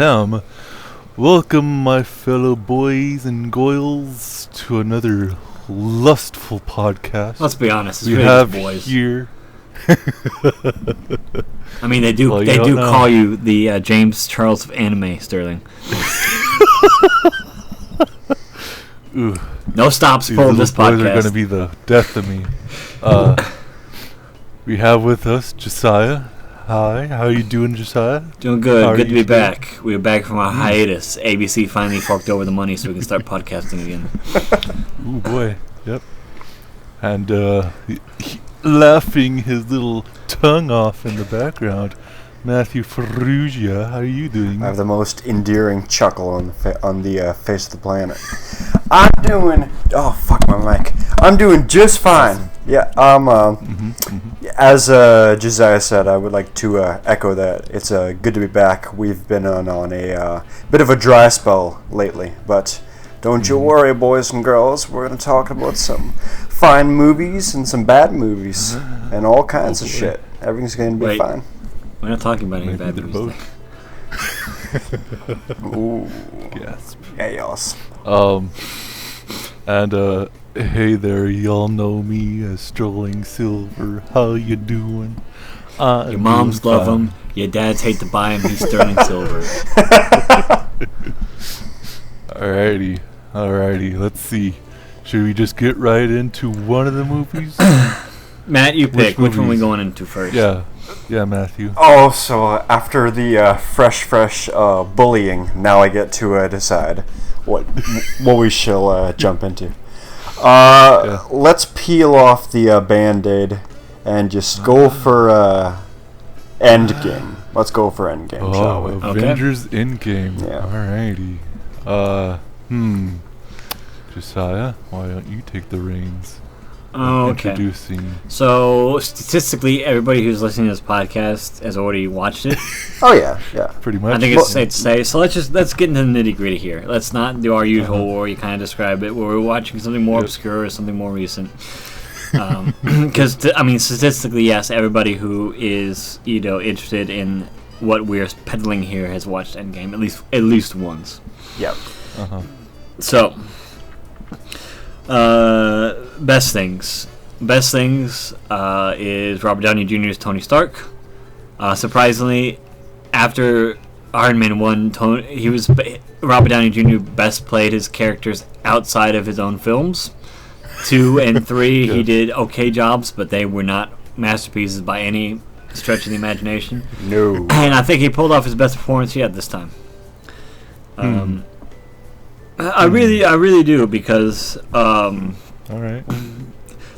ahem. Welcome, my fellow boys and goyles, to another lustful podcast. Let's be honest, it's we really have just boys. Here. I mean, they do. Well, they do call you the James Charles of anime, Sterling. Ooh, no stops these pulling this boys podcast. are going to be the death of me. We have with us Josiah. Hi, how you doing, Josiah? Doing good. Good to be today? back. We're back from our hiatus. ABC finally forked over the money so we can start podcasting again. Ooh, boy. Yep. And laughing his little tongue off in the background, Matthew Ferrugia. How are you doing? I have the most endearing chuckle on the face of the planet. I'm doing... Oh, fuck my mic. I'm doing just fine. Yeah, as Josiah said, I would like to echo that. It's good to be back. We've been on a bit of a dry spell lately, but don't you worry, boys and girls. We're going to talk about some fine movies and some bad movies and all kinds of shit. Everything's going to be fine. We're not talking about any bad they're movies. Ooh. Gasp. Chaos. And hey there, y'all know me as Strolling Silver. How you doing? Your moms love him. Your dads hate to buy him. He's Sterling Silver. Alrighty. Let's see. Should we just get right into one of the movies? Matt, you pick. Which one are we movies? going into first? Yeah, Matthew. Oh, so after the fresh bullying, now I get to decide what we shall jump into. Let's peel off the Band-Aid and just go for Endgame. Let's go for Endgame, shall we? Avengers Endgame. Yeah. Alrighty. Josiah, why don't you take the reins? Oh, okay. Introducing. So, statistically, everybody who's listening to this podcast has already watched it. Oh, yeah. Pretty much. I think it's safe to say. So let's get into the nitty gritty here. Let's not do our usual where you kind of describe it, where we're watching something more obscure or something more recent. Because statistically, yes, everybody who is interested in what we're peddling here has watched Endgame at least once. Yep. So, best things is Robert Downey Jr.'s Tony Stark. Surprisingly, after Iron Man 1, Robert Downey Jr. best played his characters outside of his own films. 2 and 3, he did okay jobs, but they were not masterpieces by any stretch of the imagination. No. And I think he pulled off his best performance yet this time. I really do, because Alright.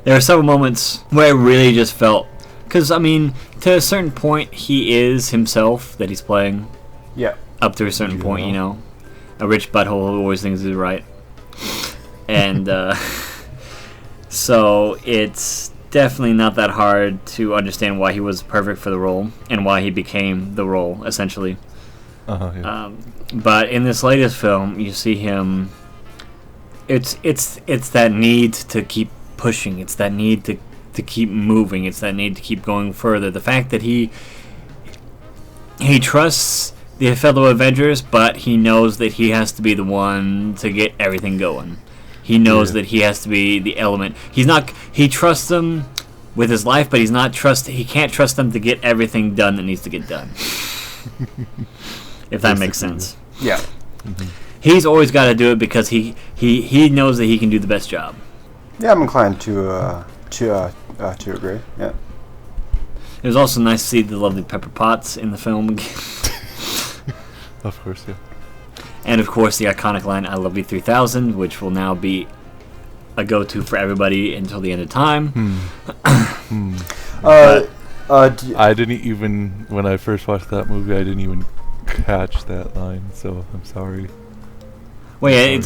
there are several moments where I really just felt, because to a certain point he is himself that he's playing. Yeah. Up to a certain point, a rich butthole who always thinks he's right, and so it's definitely not that hard to understand why he was perfect for the role and why he became the role essentially. But in this latest film, you see him. It's that need to keep pushing. It's that need to keep moving. It's that need to keep going further. The fact that he trusts the fellow Avengers, but he knows that he has to be the one to get everything going. He knows that he has to be the element. He trusts them with his life, but he can't trust them to get everything done that needs to get done. If that makes sense. Yeah. He's always got to do it because he knows that he can do the best job. Yeah, I'm inclined to agree. Yeah. It was also nice to see the lovely Pepper Potts in the film again. Of course, yeah. And of course the iconic line, "I love you 3000," which will now be a go-to for everybody until the end of time. I didn't even, when I first watched that movie, I didn't even catch that line, so I'm sorry. Well, yeah,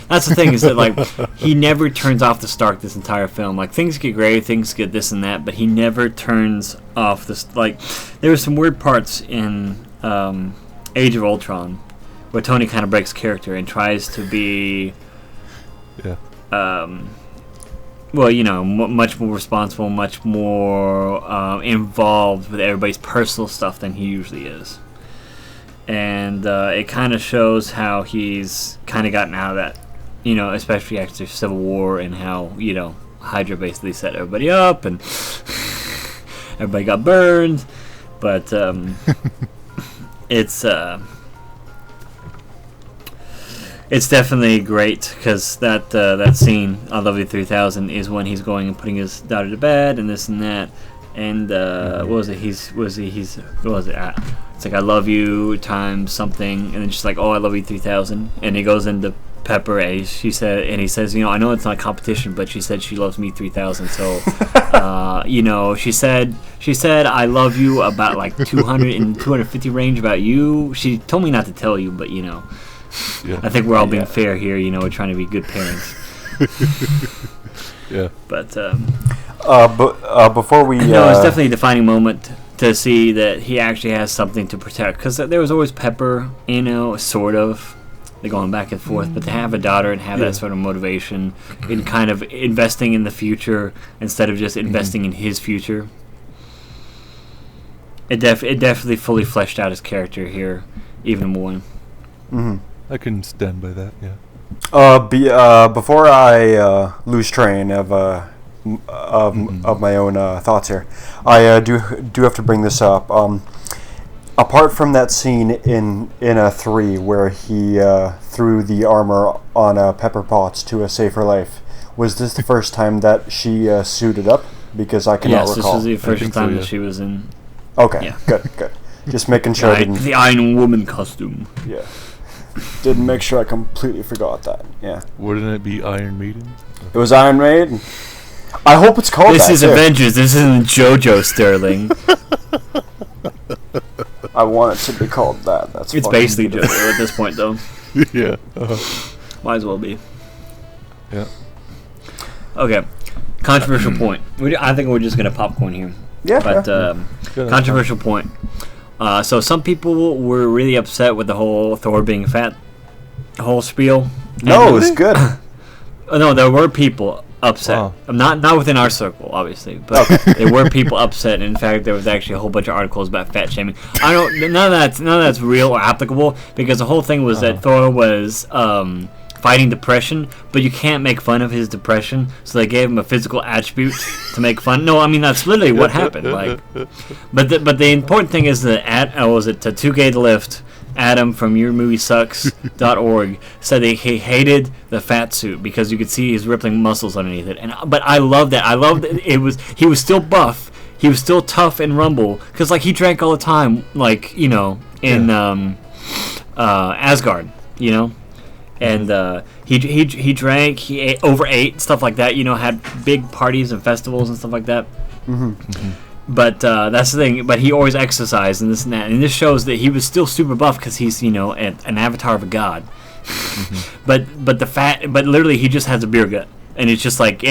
that's the thing, is that he never turns off the Stark this entire film. Things get great, things get this and that, but he never turns off this. There were some weird parts in Age of Ultron where Tony kind of breaks character and tries to be much more responsible, much more involved with everybody's personal stuff than he usually is. and it kind of shows how he's kind of gotten out of that, especially after Civil War, and how Hydra basically set everybody up and everybody got burned, but it's definitely great because that scene, I Love You 3000, is when he's going and putting his daughter to bed and this and that, and what was it? It's like, I love you times something, and then she's like, oh, I love you 3000, and he goes into Pepper, and he says, I know it's not competition, but she said she loves me 3000, so she said I love you about like 200 and 250 range about you. She told me not to tell you, but Yeah. I think we're all being fair here. We're trying to be good parents. Yeah. But before we no, it's definitely a defining moment to see that he actually has something to protect. Because there was always Pepper, sort of. They're going back and forth, but to have a daughter and have that sort of motivation in kind of investing in the future instead of just investing in his future, it definitely fully fleshed out his character here even more. Mm-hmm. I can stand by that. Yeah. Before I lose train of my own thoughts here, I do have to bring this up. Apart from that scene in a 3 where he threw the armor on Pepper Potts to save her life, was this the first time that she suited up? Because I cannot recall. Yes, this was the first time that she was in. Okay, yeah. Good. Just making sure I didn't. The Iron Woman costume. Yeah. Didn't make sure I completely forgot that. Yeah. Wouldn't it be Iron Maiden? It was Iron Maiden. I hope it's called this that. This is Avengers. This isn't JoJo Sterling. I want it to be called that. It's basically JoJo at this point, though. Yeah. Might as well be. Yeah. Okay. Controversial point. I think we're just gonna popcorn here. Yeah. But controversial point. So some people were really upset with the whole Thor being fat, whole spiel. No, it was good. No, there were people upset. Wow. Not within our circle, obviously, but there were people upset. In fact, there was actually a whole bunch of articles about fat shaming. None of that's real or applicable, because the whole thing was that Thor was fighting depression, but you can't make fun of his depression, so they gave him a physical attribute to make fun. No, I mean that's literally what happened. But the important thing is that was it to Too Gay to Lift? Adam from YourMovieSucks.org said that he hated the fat suit because you could see his rippling muscles underneath it. But I love that. I love that he was still buff. He was still tough and rumble because he drank all the time, in Asgard, and he drank, he overate, stuff like that. Had big parties and festivals and stuff like that. Mm-hmm. Mm-hmm. But that's the thing. But he always exercised and this and that. And this shows that he was still super buff because he's an avatar of a god. Mm-hmm. But literally he just has a beer gut, and it's just like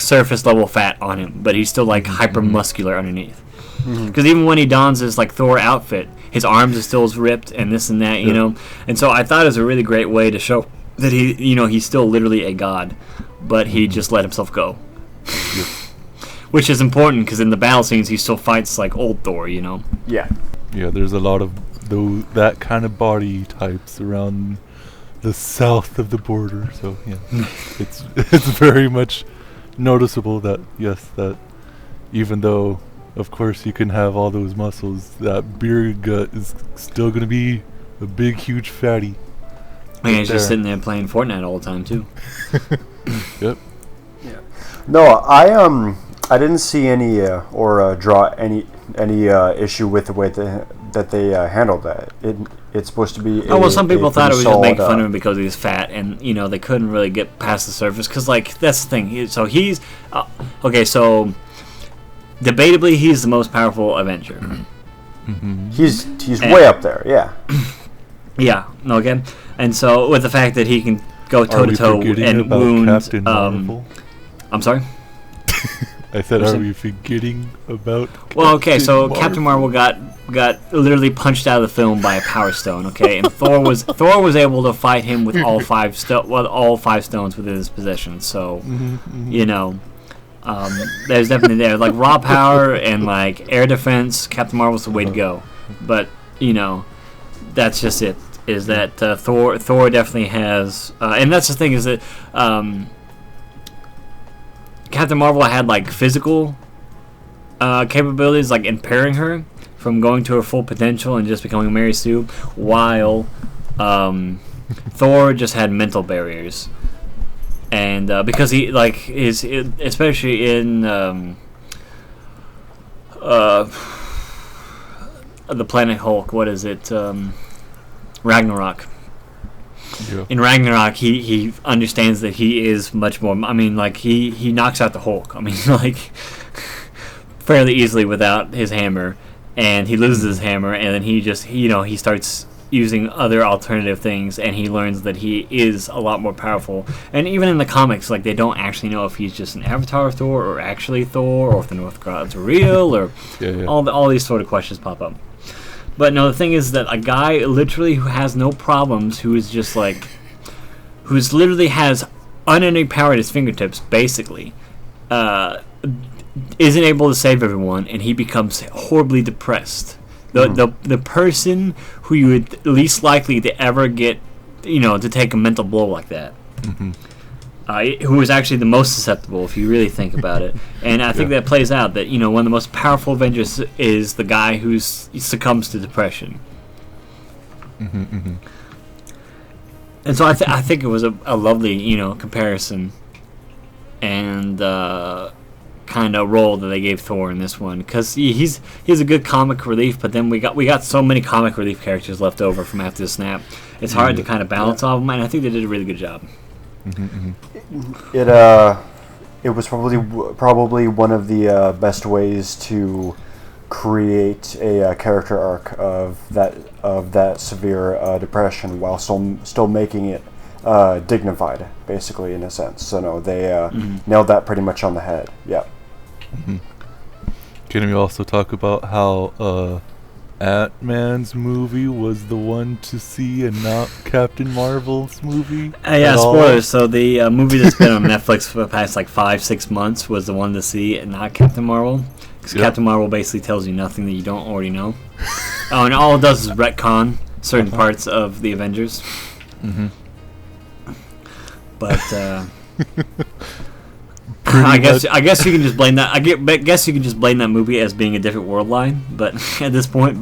surface level fat on him. But he's still hyper muscular underneath. Because even when he dons his Thor outfit, his arms are still as ripped and this and that. And so I thought it was a really great way to show that he's still literally a god, but he just let himself go. Which is important because in the battle scenes he still fights like old Thor, Yeah. Yeah, there's a lot of that kind of body types around the south of the border. So yeah, it's very much noticeable that that even though of course you can have all those muscles, that beer gut is still gonna be a big huge fatty. And he's just sitting there playing Fortnite all the time too. Yep. Yeah. No, I didn't see any or draw any issue with the way that they handled that. It's supposed to be. Some people thought it was just making fun of him because he's fat, and they couldn't really get past the surface. Because that's the thing. He's okay. So debatably, he's the most powerful Avenger. Mm-hmm. He's way up there. Yeah. Yeah. Okay. And so with the fact that he can go toe to toe and wound. Captain Marvel? I'm sorry. I said, are we forgetting about? Well, okay, so Captain Marvel got literally punched out of the film by a Power Stone. Okay, and Thor was able to fight him with all five stones within his possession. So, there's definitely there raw power and air defense. Captain Marvel's the way to go. But that's just it. Is that Thor definitely has, and that's the thing is that Captain Marvel had like physical capabilities, like impairing her from going to her full potential and just becoming Mary Sue, while Thor just had mental barriers, and because he like is especially in the Planet Hulk. What is it? Ragnarok. Yeah. In Ragnarok, he understands that he is much more. I mean, like he knocks out the Hulk. I mean, like fairly easily without his hammer, and he loses his hammer, and then he just he starts using other alternative things, and he learns that he is a lot more powerful. And even in the comics, like they don't actually know if he's just an avatar of Thor or actually Thor, or if the North gods are real, or all these sort of questions pop up. But no, the thing is that a guy literally who has no problems, who's literally has unending power at his fingertips, basically, isn't able to save everyone, and he becomes horribly depressed. The person who you would least likely to ever get, to take a mental blow like that. Mm-hmm. Who is actually the most susceptible, if you really think about it. And I think that plays out that, one of the most powerful Avengers is the guy who succumbs to depression. Mm-hmm, mm-hmm. And so I think it was a lovely, comparison and kind of role that they gave Thor in this one. Because he's a good comic relief, but then we got so many comic relief characters left over from after the snap. It's hard to kind of balance all of them, and I think they did a really good job. Mm-hmm. It was probably one of the best ways to create a character arc of that severe depression while still making it dignified, basically, in a sense. So no, they nailed that pretty much on the head. Yeah. Mm-hmm. Can we also talk about how Ant-Man's movie was the one to see and not Captain Marvel's movie? Yeah, spoilers. So the movie that's been on Netflix for the past 5-6 months was the one to see and not Captain Marvel. Because Captain Marvel basically tells you nothing that you don't already know. And all it does is retcon certain parts of the Avengers. Mm-hmm. But I guess you can just blame that. I guess you can just blame that movie as being a different world line. But at this point,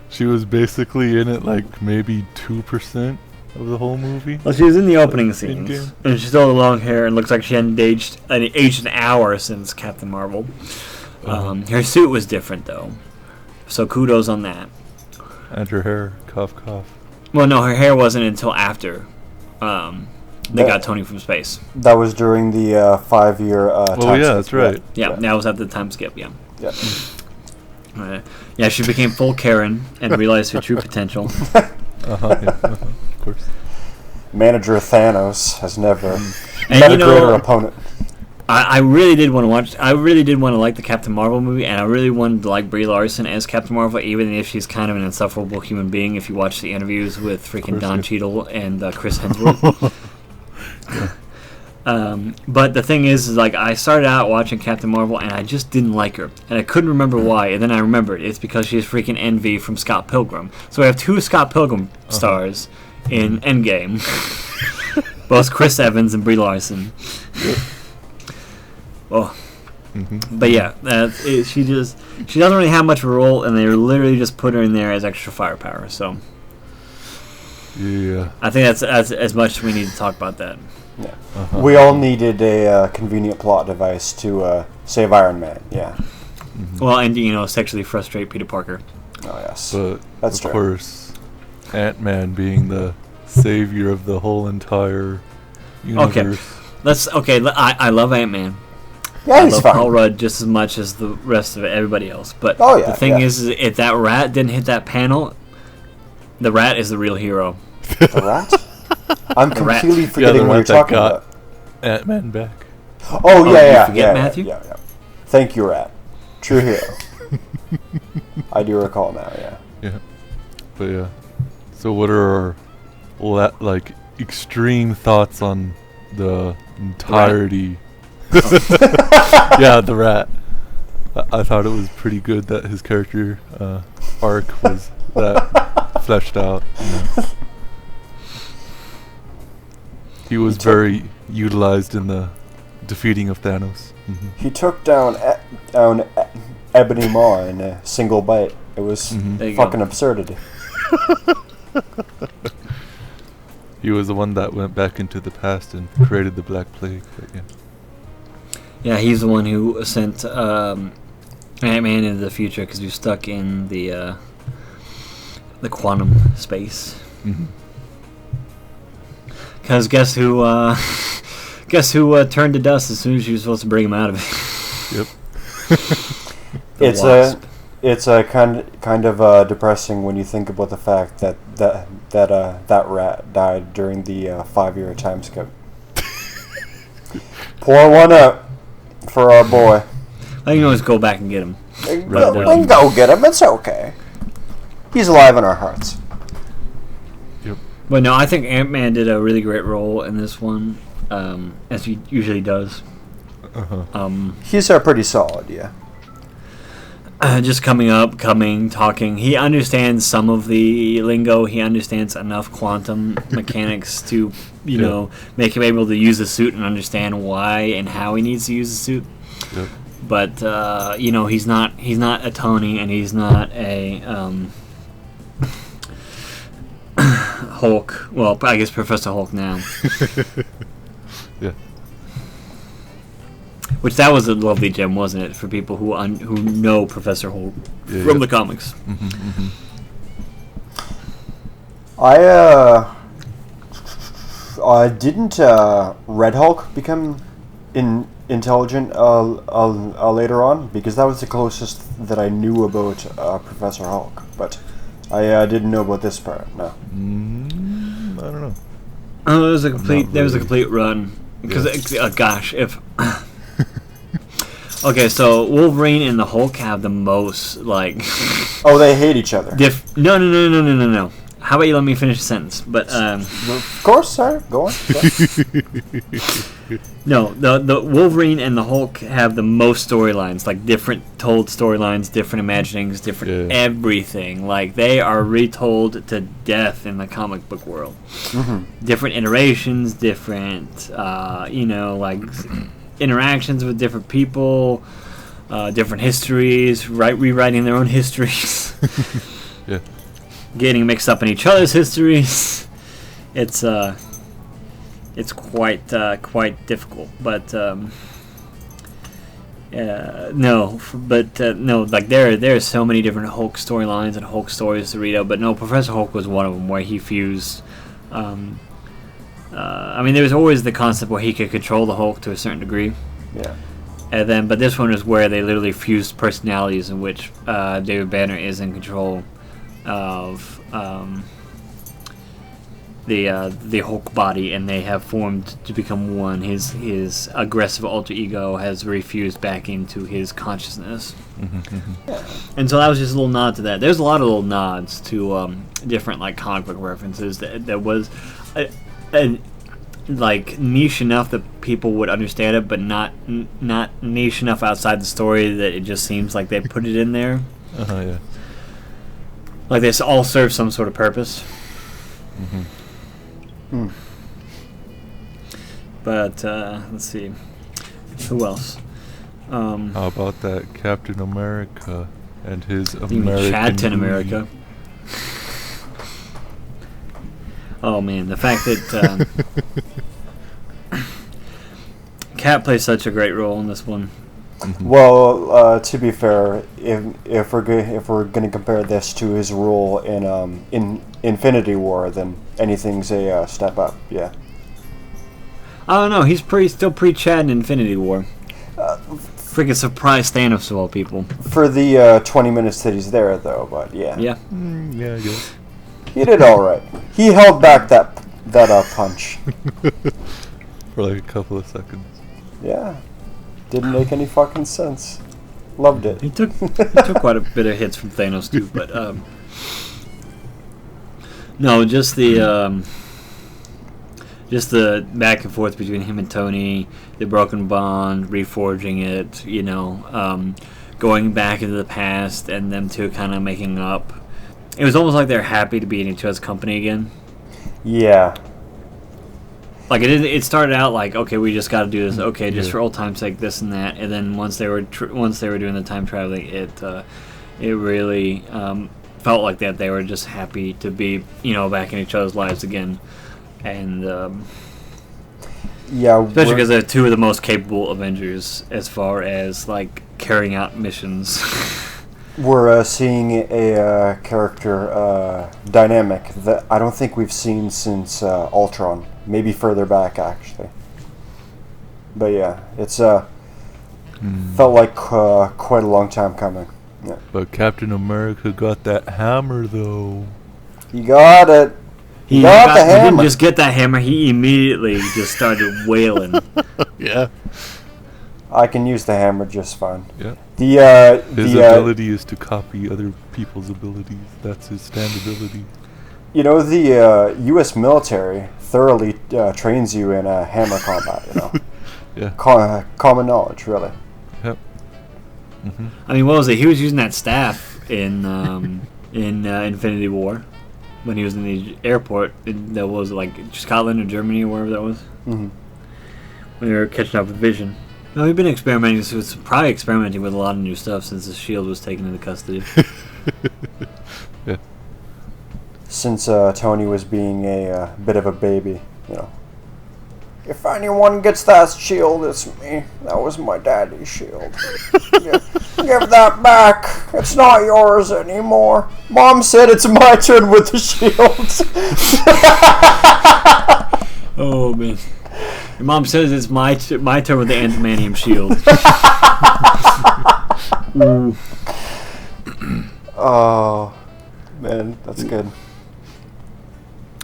she was basically in it maybe 2% of the whole movie. Well, she was in the opening scenes, and she still had long hair and looks like she hadn't aged an hour since Captain Marvel. Her suit was different though, so kudos on that. And her hair, cough cough. Well, no, her hair wasn't until after they got Tony from space. That was during the 5-year time skip. That's right. Yeah, that was at the time skip, yeah. Yeah. She became full Karen and realized her true potential. Of course. Manager Thanos has never And met a greater opponent. I really did want to watch. I really did want to like the Captain Marvel movie, and I really wanted to like Brie Larson as Captain Marvel, even if she's kind of an insufferable human being. If you watch the interviews with freaking Don Cheadle and Chris Hemsworth. But the thing is I started out watching Captain Marvel, and I just didn't like her, and I couldn't remember why. And then I remembered it's because she's freaking Envy from Scott Pilgrim. So we have 2 Scott Pilgrim stars in Endgame, both Chris Evans and Brie Larson. Oh, but yeah, she doesn't really have much of a role, and they literally just put her in there as extra firepower. So yeah, I think that's as much as we need to talk about that. Yeah, we all needed a convenient plot device to save Iron Man. Yeah. Mm-hmm. Well, and sexually frustrate Peter Parker. Oh yes, but that's of course, Ant-Man being the savior of the whole entire universe. I love Ant-Man. Yeah, I he's love fine. Paul Rudd just as much as the rest of everybody else. But the thing is, if that rat didn't hit that panel, the rat is the real hero. The rat? I'm completely forgetting what you're talking about. Ant-Man back. Oh, yeah. Forget Matthew? Yeah. Thank you, rat. True hero. I do recall now, yeah. Yeah. But yeah. So what are our extreme thoughts on the entirety? The yeah, the rat. I thought it was pretty good that his character arc was that fleshed out. He was very utilized in the defeating of Thanos. He took down Ebony Maw in a single bite. It was fucking absurdity. He was the one that went back into the past and created the Black Plague. But yeah. Yeah, he's the one who sent Ant-Man into the future because he was stuck in the quantum space. Because guess who turned to dust as soon as you were supposed to bring him out of it? Yep. It's a kind of depressing when you think about the fact that rat died during the 5-year time skip. Pour one up for our boy. I can always go back and get him. Go get him. It's okay. He's alive in our hearts. Yep. But no, I think Ant-Man did a really great role in this one, as he usually does. He's pretty solid, yeah. Just talking. He understands some of the lingo. He understands enough quantum mechanics to, make him able to use the suit and understand why and how he needs to use the suit. Yep. But he's not a Tony, and he's not a Hulk. Well, I guess Professor Hulk now. Yeah. Which that was a lovely gem, wasn't it, for people who know Professor Hulk from the comics? Didn't Red Hulk become intelligent later on? Because that was the closest that I knew about Professor Hulk, but I didn't know about this part. No. I don't know. Oh, there was a complete run. Because if. Okay, so Wolverine and the Hulk have the most Oh, they hate each other. No. How about you let me finish the sentence? But of course, sir. Go on. No, the Wolverine and the Hulk have the most storylines, different told storylines, different imaginings, different everything. They are retold to death in the comic book world. Different iterations, different interactions with different people, different histories, rewriting their own histories. Yeah. Getting mixed up in each other's histories. It's quite difficult, but there are so many different Hulk storylines and Hulk stories to read out. But no, Professor Hulk was one of them where he fused. There was always the concept where he could control the Hulk to a certain degree. Yeah. But this one is where they literally fused personalities, in which David Banner is in control of the Hulk body, and they have formed to become one. His aggressive alter ego has refused back into his consciousness. And so that was just a little nod to that. There's a lot of little nods to different comic book references. That was niche enough that people would understand it, but not niche enough outside the story that it just seems like they put it in there. Yeah. They all serve some sort of purpose. But let's see, who else? How about that Captain America and his You mean American Captain movie? America? Oh man, the fact that Cap plays such a great role in this one. Well, to be fair, if we're gonna compare this to his role in Infinity War, then anything's a step up. Yeah. I don't know. He's still pre-Chad in Infinity War. Freaking surprise Thanos of all people. For the 20 minutes that he's there, though, but yeah. Yeah. Yeah, I guess. He did all right. He held back that punch. For a couple of seconds. Yeah. Didn't make any fucking sense. Loved it. He took quite a bit of hits from Thanos too, but no, just the back and forth between him and Tony, the broken bond, reforging it, going back into the past and them two kind of making up. It was almost like they're happy to be in each other's company again. Yeah. Like it started out like, okay, we just got to do this. Okay, just for old time's sake, this and that. And then once they were doing the time traveling, it really felt like that they were just happy to be, back in each other's lives again. And yeah, especially because they're two of the most capable Avengers as far as like carrying out missions. We're seeing a character dynamic that I don't think we've seen since Ultron. Maybe further back, actually. But yeah, it's felt like quite a long time coming. Yeah. But Captain America got that hammer, though. He got it. He got the hammer. He didn't just get that hammer. He immediately just started wailing. Yeah. I can use the hammer just fine. Yeah. His ability is to copy other people's abilities. That's his stand ability. The U.S. military thoroughly trains you in hammer combat. Yeah. Common knowledge, really. Yep. Mm-hmm. I mean, what was it? He was using that staff in Infinity War when he was in the airport. That was like Scotland or Germany or wherever that was. Mm-hmm. When they were catching up with Vision. No, we've been experimenting. So it's probably experimenting with a lot of new stuff since the Shield was taken into custody. Yeah. Since Tony was being a bit of a baby, If anyone gets that shield, it's me. That was my daddy's shield. Give that back. It's not yours anymore. Mom said it's my turn with the shield. Oh, man. Your mom says it's my turn with the antimanium shield. Oh, man, that's good.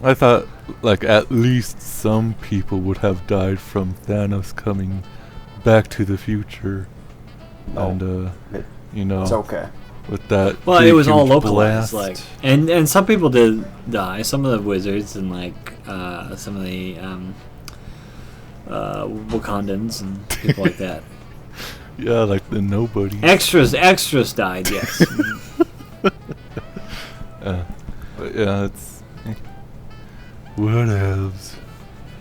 I thought, at least some people would have died from Thanos coming back to the future. No, and, it's okay. With that well, big, it was all huge localized, blast. and some people did die. Some of the wizards and some of the Wakandans and people like that. Yeah, like the nobody. Extras died. Yes. But yeah, it's what else?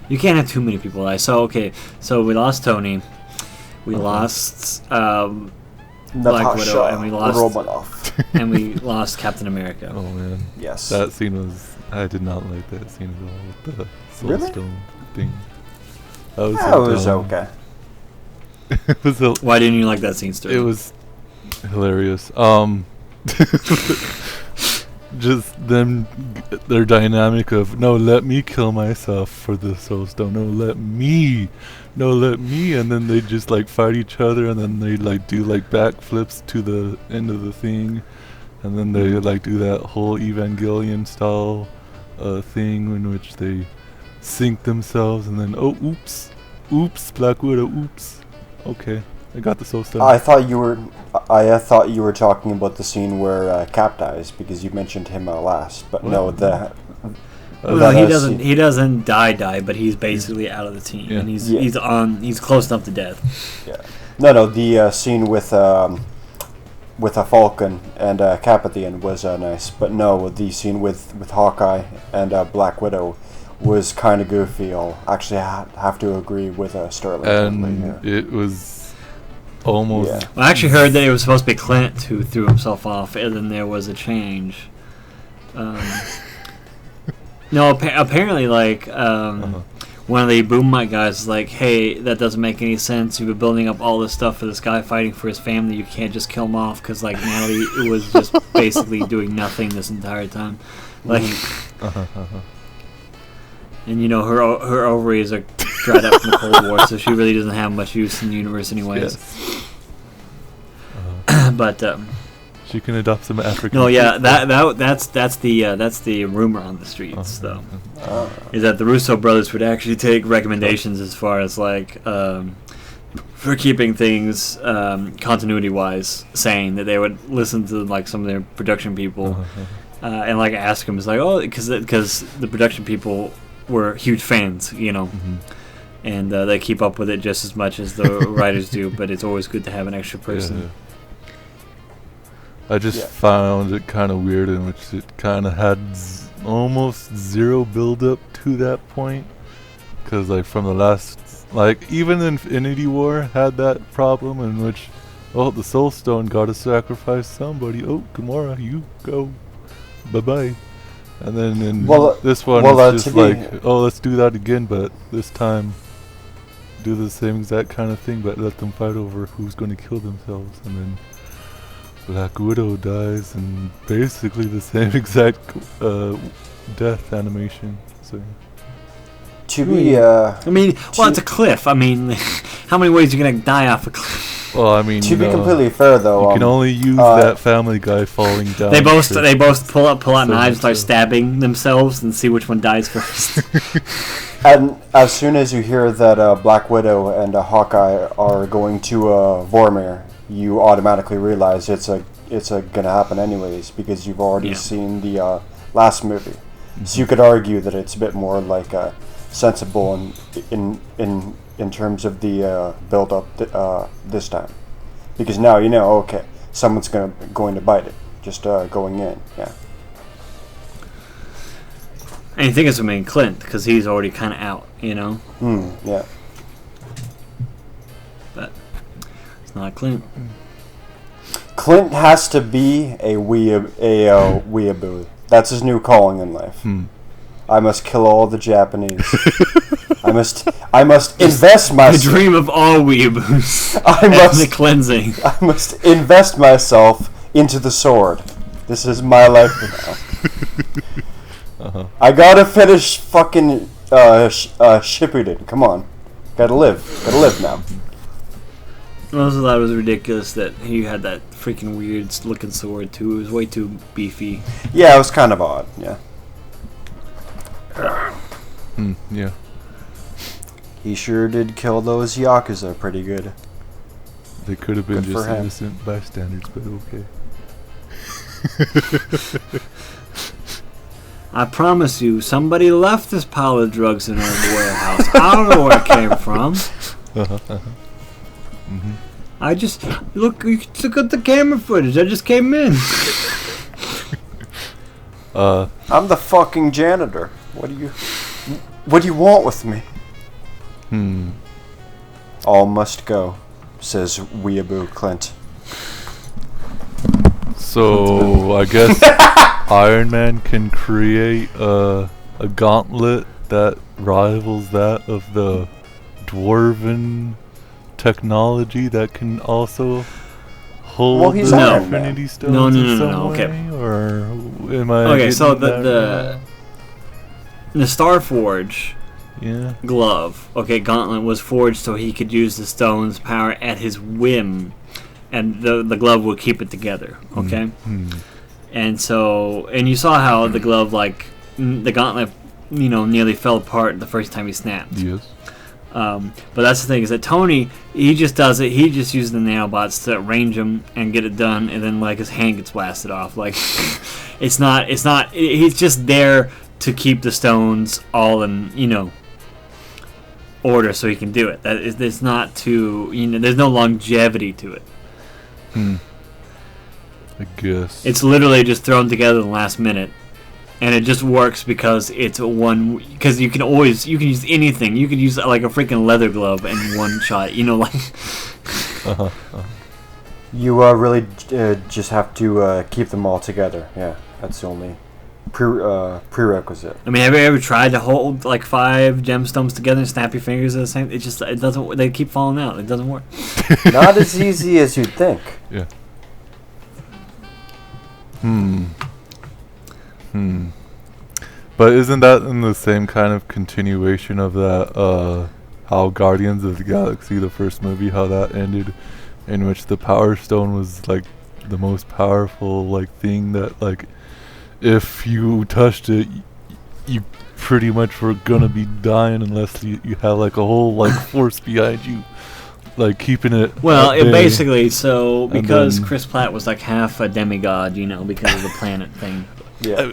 You can't have too many people die. So so we lost Tony, we lost Black Widow, and we lost Romanoff. and we lost Captain America. Oh man, Yes. that scene was. I did not like that scene at all with the Soul Really? Stone thing. That was, That was okay. It was. Why didn't you like that scene, Sterling? It was hilarious. Just them, their dynamic of no, let me kill myself for the Soul Stone. No, let me, and then they just fight each other, and then they do backflips to the end of the thing, and then they do that whole Evangelion style thing in which they sink themselves, and then oops, Black Widow, oops. Okay, I got the Soul Stone. I thought you were talking about the scene where Cap dies because you mentioned him last, but no, he doesn't die, but he's basically out of the team, and he's close enough to death. Yeah. No, the scene with a Falcon and Cap at the end was nice, but no, the scene with Hawkeye and Black Widow was kind of goofy. I'll actually have to agree with Sterling. And it was almost... Yeah. Well, I actually heard that it was supposed to be Clint who threw himself off, and then there was a change. No, apparently, one of the boom mic guys is like, hey, that doesn't make any sense. You've been building up all this stuff for this guy fighting for his family. You can't just kill him off because, Natalie was just basically doing nothing this entire time. And, her ovaries are dried up from the Cold War, so she really doesn't have much use in the universe anyways. Yes. But, she can adopt some African... No, yeah, that's the rumor on the streets, though. Is that the Russo brothers would actually take recommendations as far as, for keeping things continuity-wise, saying that they would listen to, some of their production people and, ask them, because the production people were huge fans, and they keep up with it just as much as the writers do, but it's always good to have an extra person. I just found it kind of weird in which it kind of had almost zero build up to that point. Because like from the last, like even Infinity War had that problem in which, oh, the Soul Stone got to sacrifice somebody. Oh, Gamora, you go, bye bye. And then in this one, it's just like, oh, let's do that again, but this time do the same exact kind of thing, but let them fight over who's going to kill themselves. And then Black Widow dies, and basically the same exact death animation. So. To be, I mean, well, it's a cliff. I mean, how many ways are you gonna die off a cliff? Well, I mean, to be completely fair, though, you can only use that Family Guy falling down. They both pull out knives, and start stabbing themselves, and see which one dies first. And as soon as you hear that Black Widow and Hawkeye are going to Vormir, you automatically realize it's gonna happen anyways because you've already seen the last movie. Mm-hmm. So you could argue that it's a bit more like sensible in terms of the build up this time, because now you know, okay, someone's going to bite it just going in. Yeah. And you think it's gonna be Clint because he's already kind of out, you know. Yeah. But it's not Clint. Clint has to be a weeaboo. That's his new calling in life. I must kill all the Japanese. I must invest myself. The dream of all weeaboos. The cleansing. I must invest myself into the sword. This is my life now. I gotta finish fucking Shippuden. Come on, gotta live now. I also thought it was ridiculous that he had that freaking weird looking sword too. It was way too beefy. Yeah, it was kind of odd. Yeah. Yeah. He sure did kill those Yakuza pretty good. They could have been just innocent bystanders, but okay. I promise you, somebody left this pile of drugs in our warehouse. I don't know where it came from. I just look at the camera footage. I just came in. I'm the fucking janitor. What do you want with me? All must go, says Weeaboo Clint. So I guess Iron Man can create a gauntlet that rivals that of the dwarven technology that can also hold the Infinity Stones in some way? Okay. Or am I okay, so the Starforge glove, gauntlet was forged so he could use the stone's power at his whim, and the glove would keep it together, okay? And so, and you saw how the glove, the gauntlet, nearly fell apart the first time he snapped. Yes. But that's the thing, is that Tony, he just does it, he just uses the nanobots to range him and get it done, and then his hand gets blasted off. He's just there to keep the stones all in, order so he can do it. It's not to, there's no longevity to it. I guess. It's literally just thrown together in the last minute. And it just works because it's because you can use anything. You could use a freaking leather glove in one shot. You really just have to keep them all together. Yeah, that's the only prerequisite. I mean, have you ever tried to hold 5 gemstones together and snap your fingers at the same? It doesn't. They keep falling out. It doesn't work. Not as easy as you'd think. Yeah. But isn't that in the same kind of continuation of that, how Guardians of the Galaxy, the first movie, how that ended, in which the Power Stone was the most powerful thing that if you touched it, you pretty much were gonna be dying unless you had a whole force behind you, keeping it. Well, it basically because Chris Pratt was half a demigod, because of the planet thing. Yeah.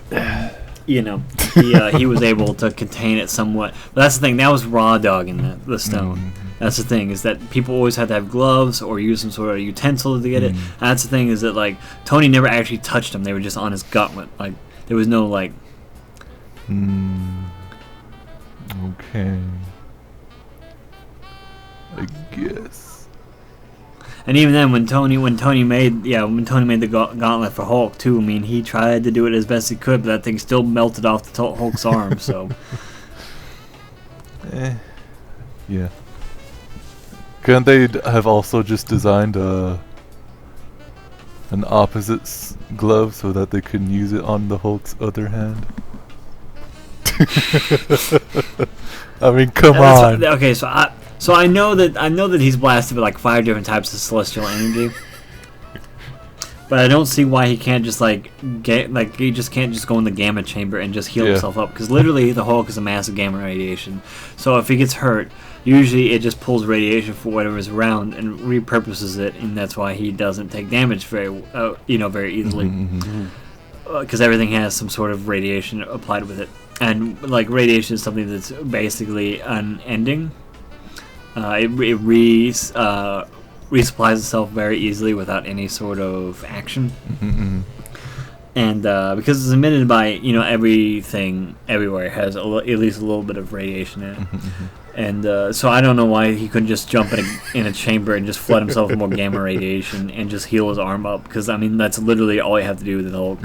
He was able to contain it somewhat. But that's the thing. That was raw dogging the stone. That's the thing, is that people always had to have gloves or use some sort of utensil to get it. And that's the thing, is that like Tony never actually touched them; they were just on his gauntlet. Like there was no like. Okay. I guess. And even then, when Tony made the gauntlet for Hulk too, I mean, he tried to do it as best he could, but that thing still melted off the Hulk's arm. So. Yeah. Couldn't they have also just designed an opposite glove so that they couldn't use it on the Hulk's other hand? I mean, come on. Okay, so I know that he's blasted with like 5 different types of celestial energy, but I don't see why he can't just he just can't just go in the gamma chamber and just heal himself up, because literally the Hulk is a massive gamma radiation. So if he gets hurt, usually it just pulls radiation for whatever's around and repurposes it, and that's why he doesn't take damage very easily, because everything has some sort of radiation applied with it. And like radiation is something that's basically unending. It resupplies itself very easily without any sort of action. And because it's emitted by everything everywhere has at least a little bit of radiation in it. And so I don't know why he couldn't just jump in a chamber and just flood himself with more gamma radiation and just heal his arm up, because I mean that's literally all you have to do with the Hulk.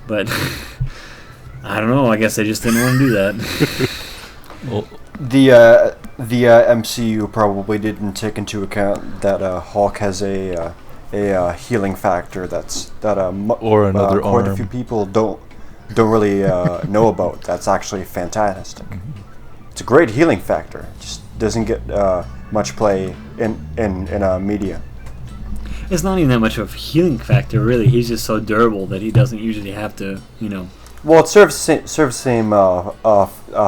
But I don't know. I guess they just didn't want to do that. Well, the MCU probably didn't take into account that Hulk has a healing factor or another quite arm. a few people don't really know about. That's actually fantastic. It's a great healing factor. It just doesn't get much play in media. It's not even that much of a healing factor, really. He's just so durable that he doesn't usually have to, Well, it serves the same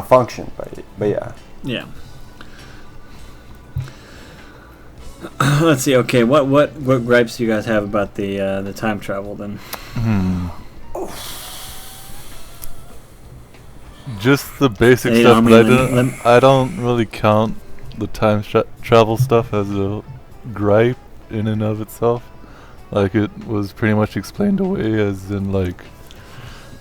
function, but yeah. Yeah. Let's see. Okay, what gripes do you guys have about the time travel then? Just the basic stuff. I don't really count the time travel stuff as a gripe in and of itself. Like, it was pretty much explained away, as in like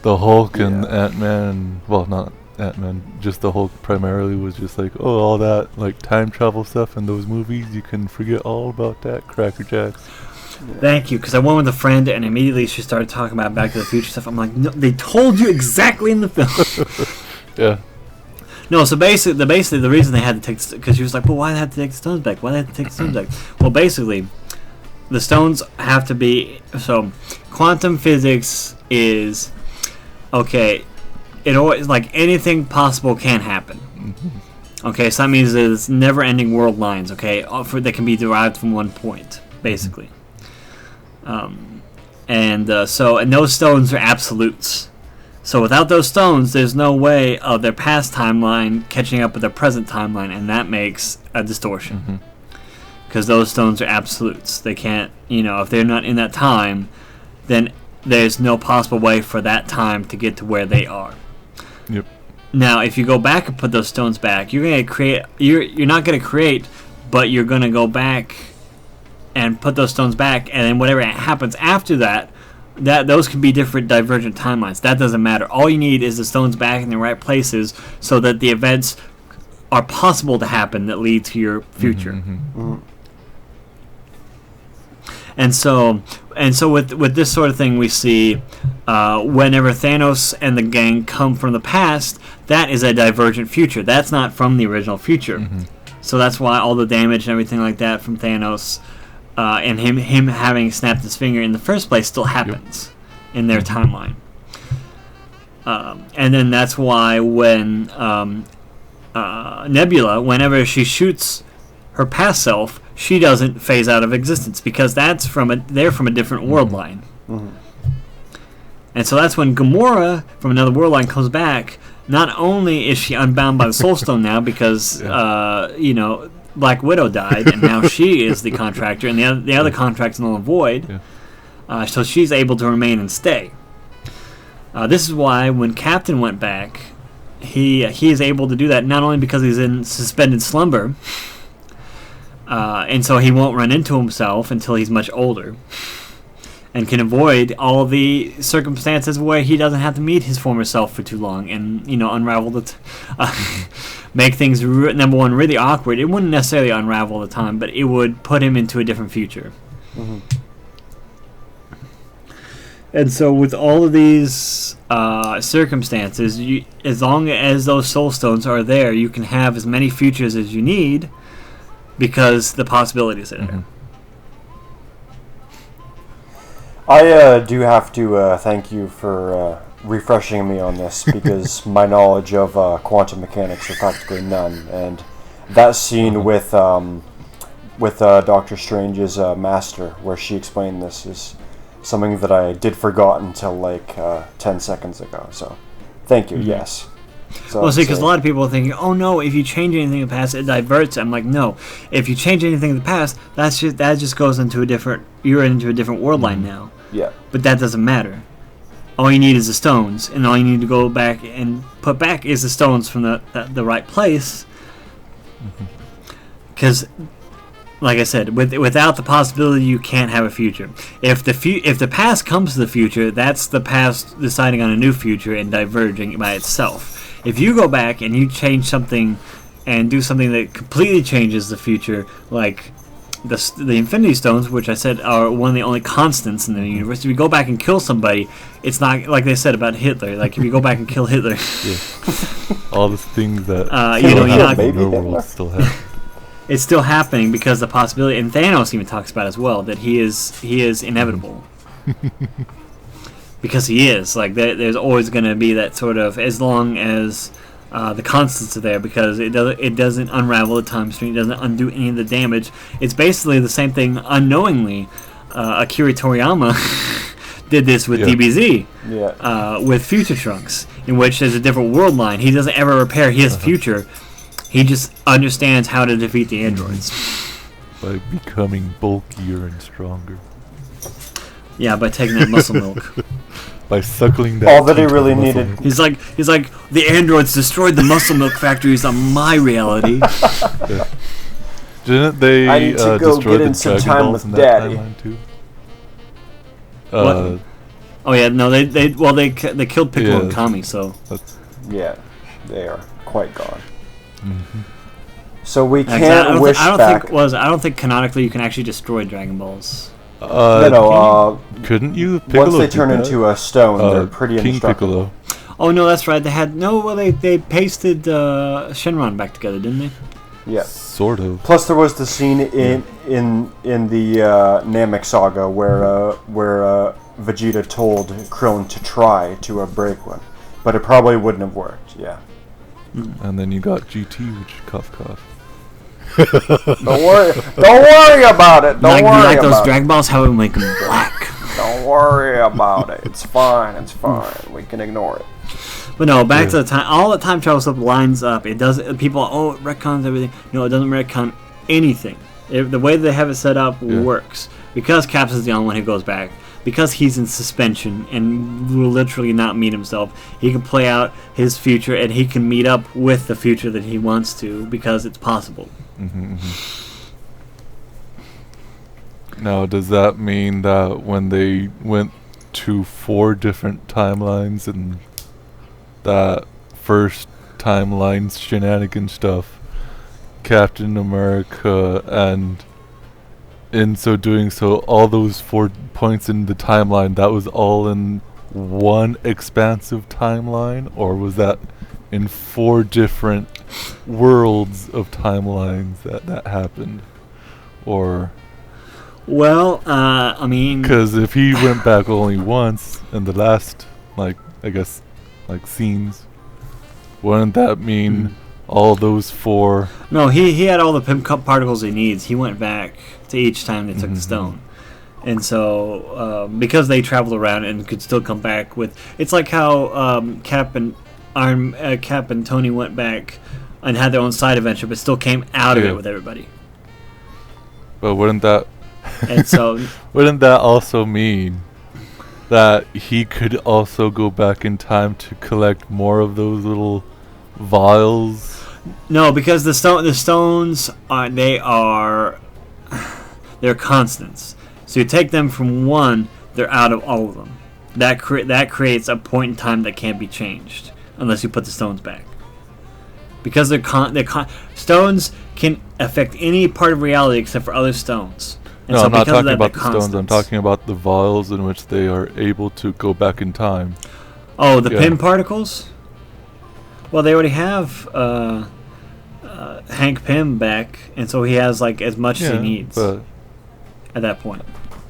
the Hulk and Ant-Man. Well, not Ant-Man, just the Hulk primarily was just like, oh, all that like time travel stuff in those movies, you can forget all about that, Cracker Jacks. Thank you, because I went with a friend and immediately she started talking about Back to the Future stuff. I'm like, no, they told you exactly in the film. Yeah. No, so basically the reason they had to take, because she was like, well, why did they have to take the stones back? Why did they have to take the stones back? Well, basically, the stones have to be, so quantum physics is, okay, it always, like, anything possible can happen. Okay, so that means that it's never-ending world lines, okay, that can be derived from one point, basically. And those stones are absolutes. So without those stones, there's no way of their past timeline catching up with their present timeline, and that makes a distortion. Because those stones are absolutes. They can't, if they're not in that time, then there's no possible way for that time to get to where they are. Yep. Now, if you go back and put those stones back, you're gonna create. You're not gonna create, but you're gonna go back and put those stones back, and then whatever happens after that, those can be different divergent timelines. That doesn't matter. All you need is the stones back in the right places, so that the events are possible to happen that lead to your future. And so with this sort of thing, we see whenever Thanos and the gang come from the past, that is a divergent future. That's not from the original future. So that's why all the damage and everything like that from Thanos and him having snapped his finger in the first place still happens in their timeline. And then that's why when Nebula, whenever she shoots her past self, she doesn't phase out of existence, because they're from a different world line. And so that's when Gamora from another world line comes back. Not only is she unbound by the Soul Stone now, because Black Widow died, and now she is the contractor, and the other contract's null and void. So she's able to remain and stay. This is why when Captain went back, he is able to do that not only because he's in suspended slumber, And so he won't run into himself until he's much older, and can avoid all the circumstances where he doesn't have to meet his former self for too long, and unravel the make things number one really awkward. It wouldn't necessarily unravel the time, but it would put him into a different future. Mm-hmm. And so with all of these circumstances, as long as those soul stones are there, you can have as many futures as you need, because the possibilities are there. Mhm. I do have to thank you for refreshing me on this, because my knowledge of quantum mechanics are practically none. And that scene with Doctor Strange's master, where she explained this, is something that I did forgot until like 10 seconds ago. So, thank you. Mm-hmm. Yes. So Well, see, because a lot of people are thinking, "Oh no, if you change anything in the past, it diverts." I'm like, no. If you change anything in the past, that just goes into a different. You're into a different world line now. Yeah. But that doesn't matter. All you need is the stones, and all you need to go back and put back is the stones from the right place. Because, like I said, without the possibility, you can't have a future. If the past comes to the future, that's the past deciding on a new future and diverging by itself. If you go back and you change something and do something that completely changes the future, like the Infinity Stones, which I said are one of the only constants in the universe. If you go back and kill somebody, it's not like they said about Hitler. Like if you go back and kill Hitler, All the things that you're not. baby real Hitler. world still happen. It's still happening because the possibility, and Thanos even talks about as well, that he is inevitable. Because he is. Like there's always going to be that sort of, as long as the constants are there, because it doesn't unravel the time stream, it doesn't undo any of the damage. It's basically the same thing unknowingly. Akira Toriyama did this with DBZ, with Future Trunks, in which there's a different world line. He doesn't ever repair his future. He just understands how to defeat the androids. By becoming bulkier and stronger. Yeah, by taking that muscle milk. By suckling that. All that he teat really muscle needed. milk. He's like the androids destroyed the muscle milk factories on my reality. Yeah. Didn't they I need to go destroy get the in some Dragon time Balls with in Daddy. that timeline too? What? Oh yeah, no, they killed Piccolo and Kami, so That's, Yeah, they are quite gone. mhm. So we I can't don't wish back. I don't think canonically you can actually destroy Dragon Balls. Couldn't you? Piccolo Once they did turn that? into a stone, they're pretty King indestructible. Piccolo. Oh no, that's right. They pasted Shenron back together, didn't they? Yeah. Sort of. Plus, there was the scene in the Namek saga where Vegeta told Krillin to try to break one, but it probably wouldn't have worked. Yeah. And then you got GT, which cough cough. Don't worry about it. Don't worry like those about Dragon Balls, how we make them black. it. Don't worry about it. It's fine. It's fine. We can ignore it. But no, back to the time. All the time travel stuff lines up. It doesn't. People, it retcons everything. No, it doesn't retcon anything. The way they have it set up works, because Caps is the only one who goes back. Because he's in suspension and will literally not meet himself, he can play out his future and he can meet up with the future that he wants to, because it's possible. Mm-hmm. Now, does that mean that when they went to 4 different timelines and that first timeline's shenanigan stuff, Captain America, and in so doing so, all those 4 points in the timeline, that was all in one expansive timeline? Or was that in 4 different worlds of timelines that happened? Or... Well, I mean... Because if he went back only once in the last, scenes, wouldn't that mean all those 4... No, he had all the Pym particles he needs. He went back to each time they took the stone. And so, because they traveled around and could still come back with... It's like how Cap and Tony went back and had their own side adventure, but still came out of it with everybody. But wouldn't that... And so... wouldn't that also mean that he could also go back in time to collect more of those little vials No, because the stones they're constants. So you take them from one, they're out of all of them. That creates a point in time that can't be changed unless you put the stones back. Because stones can affect any part of reality except for other stones. And No, so I'm not because of talking that, about they're the stones. I'm constants. talking about the vials in which they are able to go back in time. Oh, the Yeah. Pym particles? Well, they already have Hank Pym back, and so he has like as much as he needs but at that point.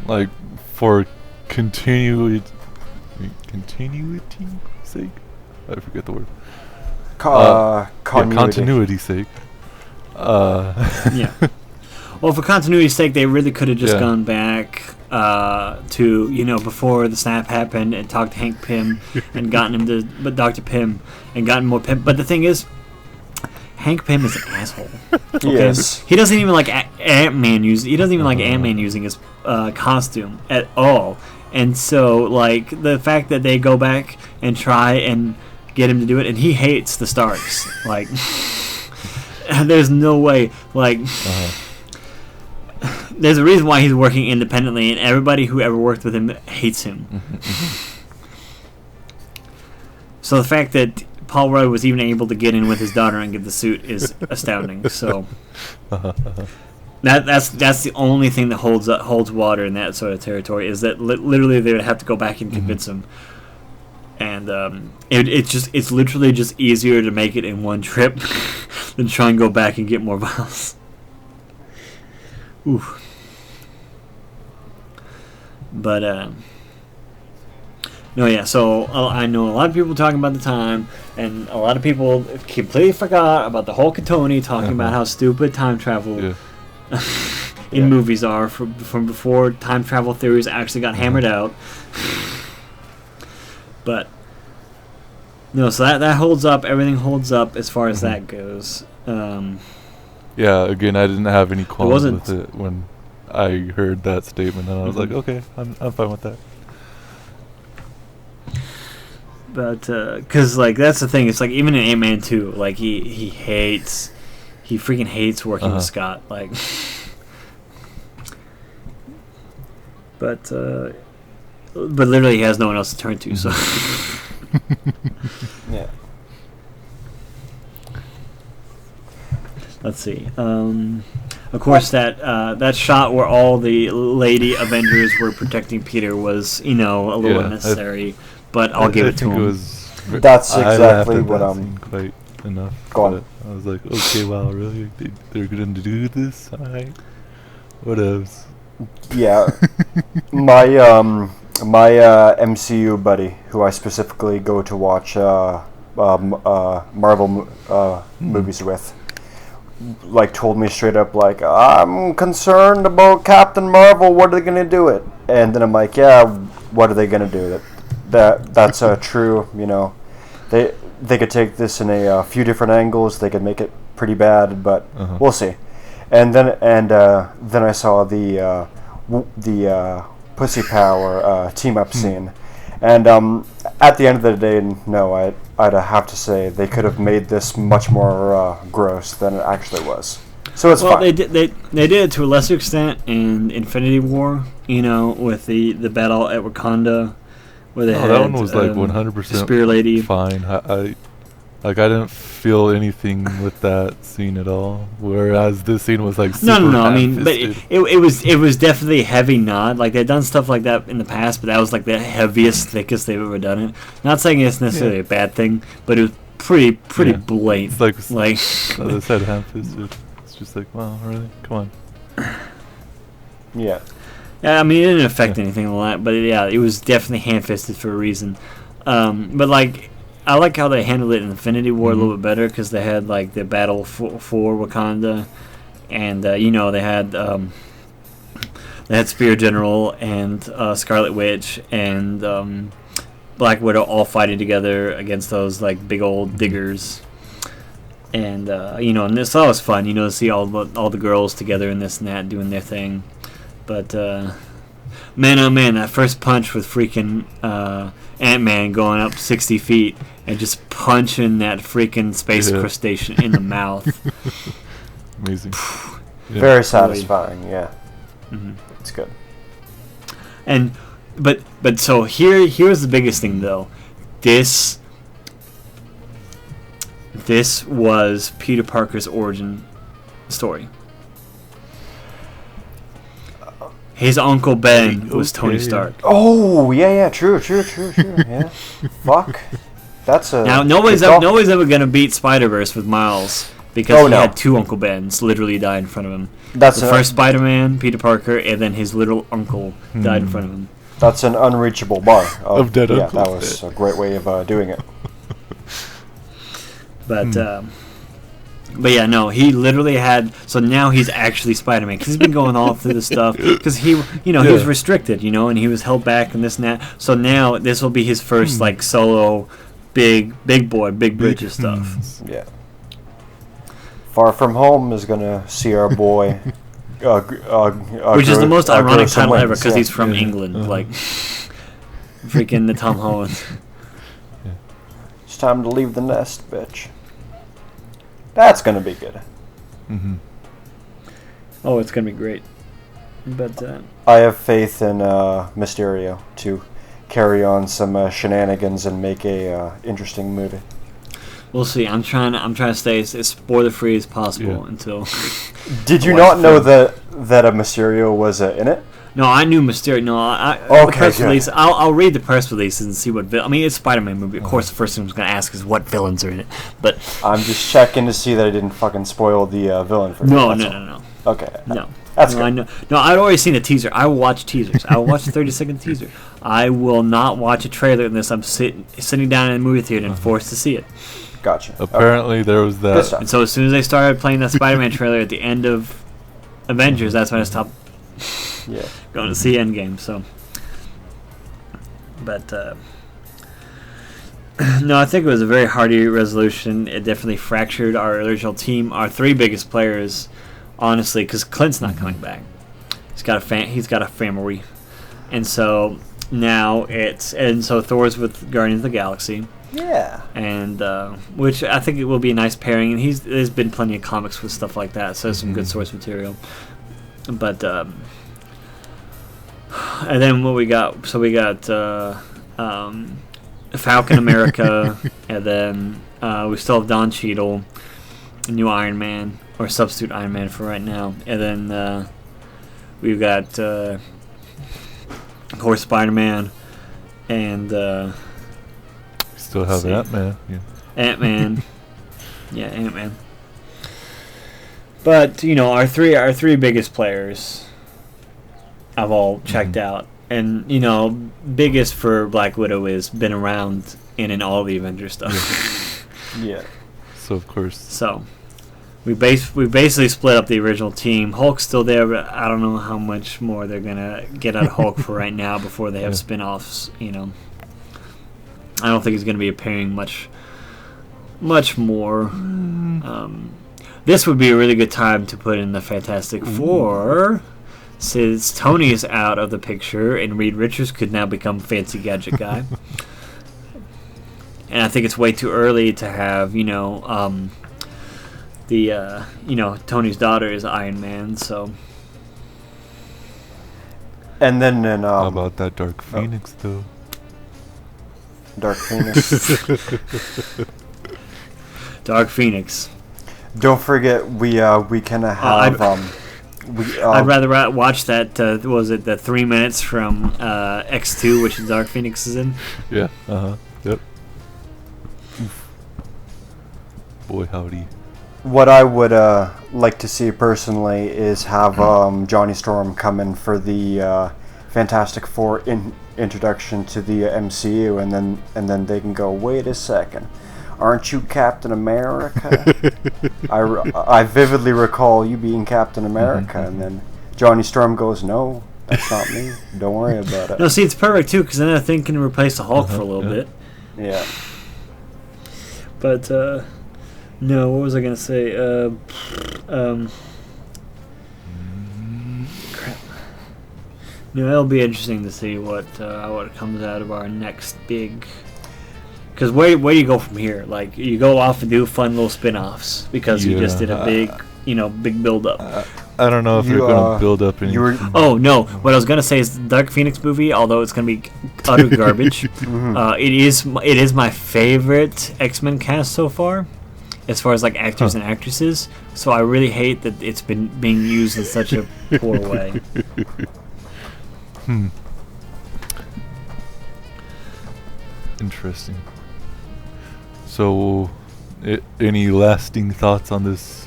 like for continuity sake, I forget the word. Continuity's sake. Yeah. Well, for continuity's sake, they really could have just Yeah. gone back to before the snap happened and talked to Hank Pym and gotten him to, but Dr. Pym and gotten more Pym. But the thing is, Hank Pym is an asshole. Yes. He doesn't even like Ant-Man He doesn't even like Ant-Man using his costume at all. And so, like, the fact that they go back and try and get him to do it, and he hates the Starks. Like, there's no way. Like, there's a reason why he's working independently, and everybody who ever worked with him hates him. So the fact that Paul Rudd was even able to get in with his daughter and get the suit is astounding. So that's the only thing that holds water in that sort of territory, is that literally they would have to go back and convince him. And it's literally just easier to make it in one trip than try and go back and get more vials. Ooh. But no, yeah. So I know a lot of people talking about the time, and a lot of people completely forgot about the whole Katoni talking about how stupid time travel in movies are from before time travel theories actually got hammered out. But no, so that holds up. Everything holds up as far as that goes. Yeah, again, I didn't have any qualms wasn't- with it when I heard that statement, and I was like, okay, I'm fine with that. But because like that's the thing, it's like even in Ant-Man 2, like he freaking hates working with Scott, like. But literally he has no one else to turn to, so. Yeah. Let's see. Of course, that shot where all the lady Avengers were protecting Peter was, a little unnecessary. But I'll give it to him. That's I exactly laughed at what that I'm. scene quite enough. Go on. but I was like, okay, wow, really? They're going to do this? Alright. What else? Yeah, my MCU buddy, who I specifically go to watch Marvel movies with, like told me straight up, like, I'm concerned about Captain Marvel. What are they gonna do it? And then I'm like, yeah, what are they gonna do? That's true. They could take this in a few different angles. They could make it pretty bad, but we'll see. And then I saw the Pussy Power team up scene, and at the end of the day, no, I'd have to say they could have made this much more gross than it actually was. So it's fine. They did it to a lesser extent in Infinity War, with the battle at Wakanda, where they had that one was like 100% Spear Lady. fine. I didn't feel anything with that scene at all. Whereas this scene was like super No. I mean, but ham-fisted. it was definitely a heavy nod. Like they've done stuff like that in the past, but that was like the heaviest, thickest they've ever done it. Not saying it's necessarily a bad thing, but it was pretty blatant. It's like as I said, ham-fisted. It's just like, wow, really? Come on. Yeah. Yeah, I mean, it didn't affect anything a lot, but it was definitely hand-fisted for a reason. But like, I like how they handled it in Infinity War a little bit better, because they had like the battle for Wakanda, and they had Spear General and Scarlet Witch and Black Widow all fighting together against those like big old diggers. And and this all was fun, to see all the girls together and this and that doing their thing. But man, oh man, that first punch with freaking Ant-Man going up 60 feet and just punching that freaking space crustacean in the mouth. Amazing. Very satisfying. Yeah, it's good. And but so here's the biggest thing though. This was Peter Parker's origin story. His Uncle Ben was Tony Stark. Oh, yeah, true, yeah. Fuck. That's a... Now, nobody's ever going to beat Spider-Verse with Miles, because he had two Uncle Bens literally die in front of him. That's the first Spider-Man, Peter Parker, and then his little uncle died in front of him. That's an unreachable bar. Of dead yeah, uncles. That was a great way of doing it. But yeah, no, he literally had. So now he's actually Spider-Man because he's been going all through the stuff because he was restricted, and he was held back and this and that. So now this will be his first like solo, big boy, big bridges stuff. Yeah. Far From Home is gonna see our boy. Which is the most ironic title ever because he's from England, like freaking the Tom Holland. It's time to leave the nest, bitch. That's gonna be good. Oh, it's gonna be great. But I have faith in Mysterio to carry on some shenanigans and make a interesting movie. We'll see. I'm trying to stay as spoiler free as possible until. Did you not know that a Mysterio was in it? No, I knew Mysterio. No, the press release. I'll read the press releases and see what. I mean, it's a Spider-Man movie. Of course, the first thing I was going to ask is what villains are in it. But I'm just checking to see that I didn't fucking spoil the villain for you. No. Okay. No. That's good. I know. No, I'd already seen the teaser. I will watch teasers. I will watch the 30-second teaser. I will not watch a trailer unless I'm sitting down in a movie theater and forced to see it. Gotcha. Apparently, there was that. And so as soon as they started playing that Spider-Man trailer at the end of Avengers, that's when I stopped. Going to see Endgame. So, but no, I think it was a very hearty resolution. It definitely fractured our original team, our three biggest players, honestly, because Clint's not coming back. He's got a family, and so now so Thor's with Guardians of the Galaxy. Yeah. And which I think it will be a nice pairing, and there's been plenty of comics with stuff like that, so there's some good source material. But and then what we got? So we got Falcon America, and then we still have Don Cheadle, a new Iron Man, or substitute Iron Man for right now, and then we've got of course Spider-Man, and still have Ant-Man. Ant-Man. Yeah, Ant-Man. But our three biggest players have all checked out, and biggest for Black Widow is been around in all the Avengers stuff. Yeah. So of course. So we basically split up the original team. Hulk's still there, but I don't know how much more they're gonna get out of Hulk for right now before they have spin-offs. I don't think he's gonna be appearing much more. This would be a really good time to put in the Fantastic Four, since Tony is out of the picture and Reed Richards could now become Fancy Gadget Guy. And I think it's way too early to have, Tony's daughter is Iron Man, so. And then how about that Dark Phoenix though? Dark Phoenix. Dark Phoenix. Don't forget, we can have. I'd rather watch that. Was it the 3 minutes from X2, which Dark Phoenix is in? Yeah. Yep. Boy, howdy. What I would like to see personally is have Johnny Storm come in for the Fantastic Four introduction to the MCU, and then they can go, wait a second. Aren't you Captain America? I vividly recall you being Captain America, and then Johnny Storm goes, no, that's not me. Don't worry about it. No, see, it's perfect, too, because then that thing can replace the Hulk for a little bit. Yeah. But, no, what was I going to say? Crap. No, it'll be interesting to see what comes out of our next big... Because where do you go from here? Like, you go off and do fun little spin-offs because you just did a big build-up. I don't know if they're going to build up any. Oh, no. What I was going to say is the Dark Phoenix movie, although it's going to be utter garbage, it is my favorite X-Men cast so far, as far as, like, actors and actresses. So I really hate that it's been being used in such a poor way. Interesting. So, any lasting thoughts on this,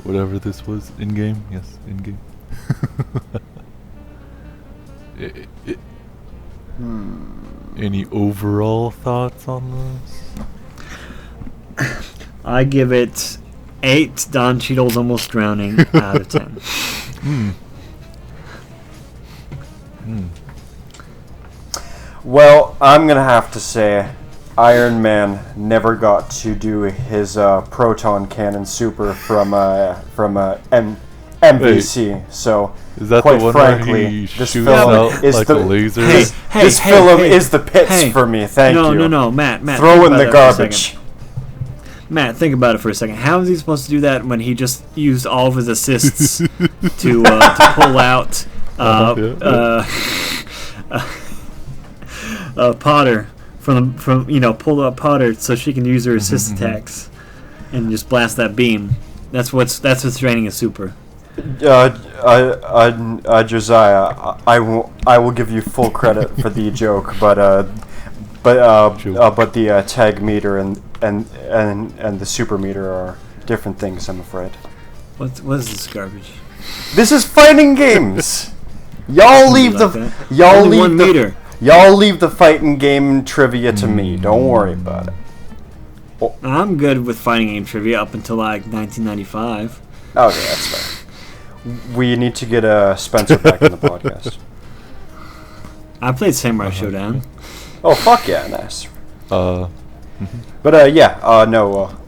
whatever this was? Endgame? Yes, Endgame. Any overall thoughts on this? I give it 8 Don Cheadle's almost drowning out of 10. Well, I'm gonna have to say, Iron Man never got to do his proton cannon super from MVC. Wait, so, is that quite the one frankly, where he this shoots film out is like the a laser? this film is the pits for me. Thank you. No, Matt. Throw think in the about that for a garbage. second. Matt, think about it for a second. How is he supposed to do that when he just used all of his assists to pull out Potter from pull up Potter so she can use her assist attacks and just blast that beam. That's what's draining a super. Josiah, I will give you full credit for the joke, but the tag meter and the super meter are different things, I'm afraid. What is this garbage? This is fighting games. Y'all leave y'all leave the fighting game trivia to me. Don't worry about it. I'm good with fighting game trivia up until like 1995. Okay, that's fair. We need to get Spencer back in the podcast. I played Samurai Showdown. Oh, fuck yeah, nice. But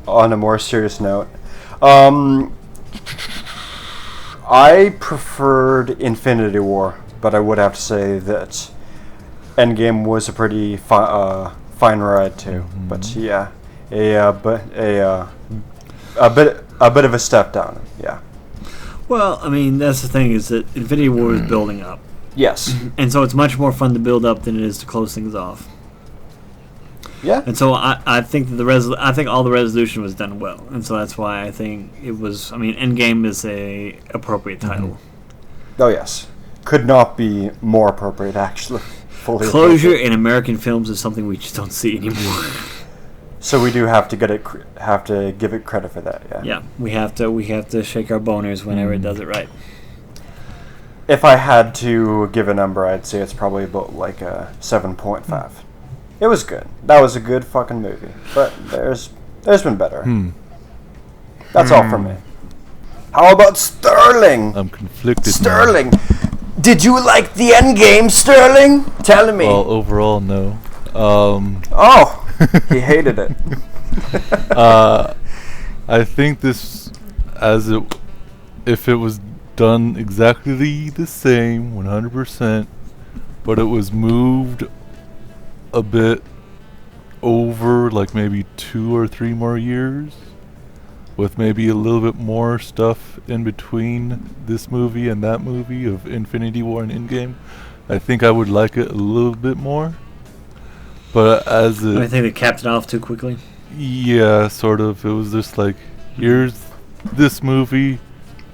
on a more serious note, I preferred Infinity War, but I would have to say that Endgame was a pretty fine ride too. But yeah, a bit of a step down. Yeah. Well, I mean, that's the thing, is that Infinity War is building up. Yes. And so it's much more fun to build up than it is to close things off. Yeah. And so I think that I think all the resolution was done well, and so that's why I think it was. I mean, Endgame is a appropriate title. Oh yes, could not be more appropriate actually. Fully Closure appropriate. in American films is something we just don't see anymore. So we do have to give it credit for that. Yeah. Yeah, we have to shake our boners whenever it does it right. If I had to give a number, I'd say it's probably about like a 7.5. It was good. That was a good fucking movie. But there's been better. That's all for me. How about Sterling? I'm conflicted. Sterling, did you like the Endgame, Sterling? Tell me. Well, overall, no. Oh, he hated it. I think this, if it was done exactly the same, 100%, but it was moved a bit over, like maybe 2 or 3 more years, with maybe a little bit more stuff in between this movie and that movie of Infinity War and Endgame, I think I would like it a little bit more. But I think they capped it off too quickly. Yeah, sort of. It was just like, here's this movie,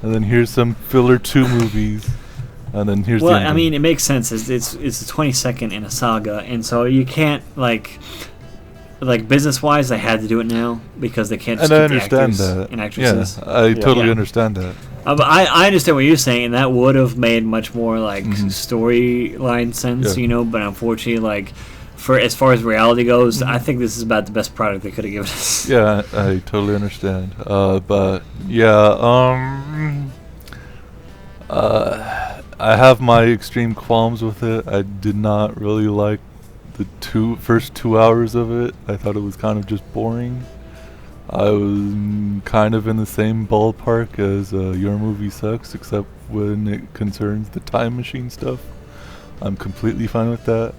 and then here's some filler 2 movies. And then here's I mean, it makes sense. It's the 22nd in a saga, and so you can't like business-wise, they had to do it now because they can't just keep the actors and actresses. Yeah, I totally understand that. But I understand what you're saying, and that would have made much more like storyline sense, But unfortunately, like for as far as reality goes, I think this is about the best product they could have given us. Yeah, I totally understand. But yeah, I have my extreme qualms with it. I did not really like the first 2 hours of it. I thought it was kind of just boring. I was kind of in the same ballpark as Your Movie Sucks, except when it concerns the time machine stuff. I'm completely fine with that.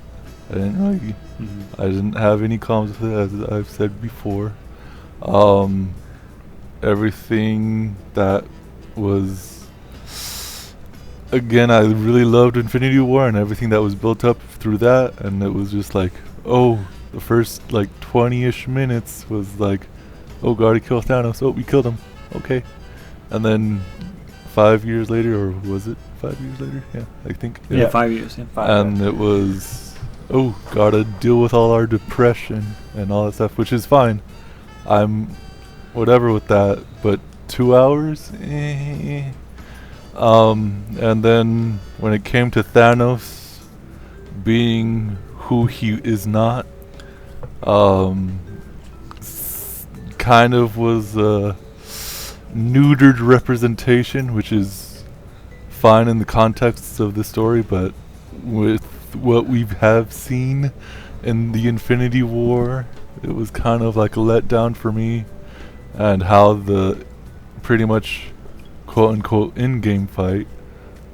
I didn't really, I didn't have any qualms with it, as I've said before. Everything that was, again, I really loved Infinity War and everything that was built up through that, and it was just like, oh, the first like 20-ish minutes was like, oh, gotta kill Thanos. Oh, we killed him. Okay. And then 5 years later, or was it 5 years later? Yeah, I think. Yeah, 5 years. Yeah. And it was, oh, gotta deal with all our depression and all that stuff, which is fine. I'm whatever with that, but 2 hours? And then when it came to Thanos being who he is not, kind of was a neutered representation, which is fine in the context of the story, but with what we have seen in the Infinity War, it was kind of like a letdown for me, and how the pretty much quote-unquote in-game fight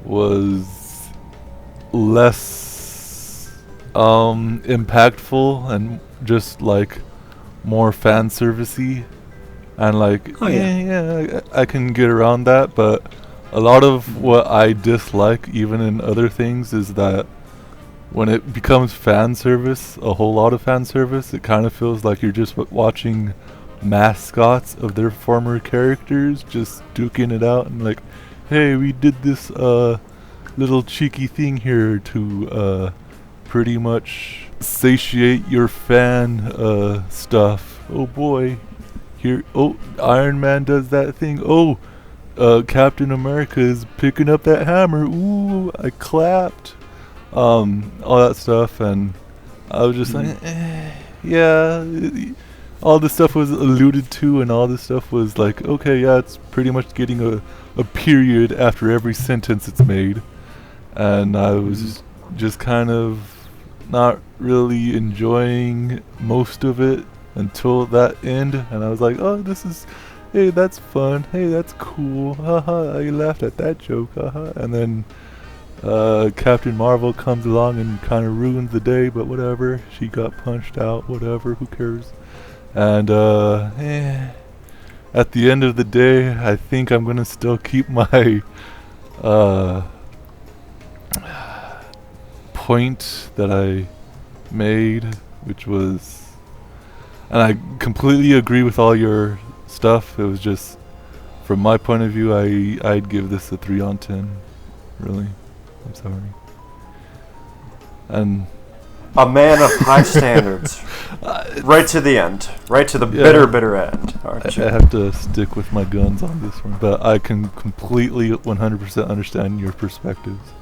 was less impactful and just like more fan servicey, and like I can get around that, but a lot of what I dislike even in other things is that when it becomes fan service, a whole lot of fan service, it kind of feels like you're just watching mascots of their former characters just duking it out and like, hey, we did this little cheeky thing here to pretty much satiate your fan stuff. Oh boy, here, oh, Iron Man does that thing. Oh, Captain America is picking up that hammer. Ooh, I clapped. All that stuff, and I was just like, yeah, all this stuff was alluded to, and all this stuff was like, okay, yeah, it's pretty much getting a period after every sentence it's made, and I was just kind of not really enjoying most of it until that end, and I was like, oh, this is, hey, that's fun, hey, that's cool, haha, I laughed at that joke, haha, and then Captain Marvel comes along and kind of ruins the day, but whatever, she got punched out, whatever, who cares. And at the end of the day, I think I'm gonna still keep my point that I made, which was, and I completely agree with all your stuff, it was just, from my point of view, I'd give this a 3 on 10, really. I'm sorry. And a man of high standards. Right to the end. Right to the bitter end. Aren't you? I have to stick with my guns on this one, but I can completely 100% understand your perspectives,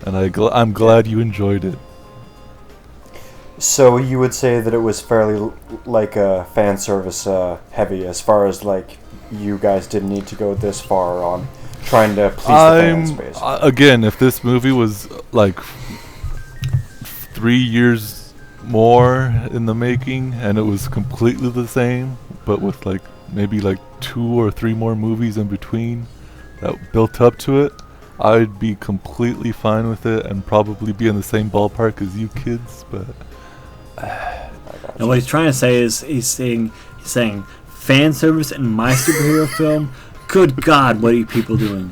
and I'm glad you enjoyed it. So you would say that it was fairly like fan service heavy, as far as like you guys didn't need to go this far on trying to please the fans, basically. Again, if this movie was like 3 years more in the making and it was completely the same, but with like maybe like 2 or 3 more movies in between that built up to it, I'd be completely fine with it and probably be in the same ballpark as you kids. But and what he's trying to say is he's saying fan service in my superhero film. Good God, what are you people doing?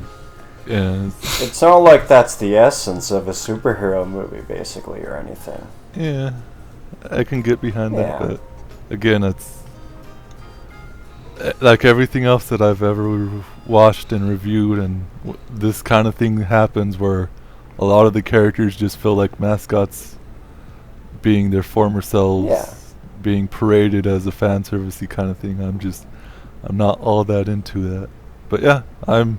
Yeah, it's not like that's the essence of a superhero movie, basically, or anything. Yeah, I can get behind that, but again, it's like everything else that I've ever watched and reviewed, and this kind of thing happens where a lot of the characters just feel like mascots being their former selves, being paraded as a fan servicey kind of thing. I'm not all that into that. But yeah, I'm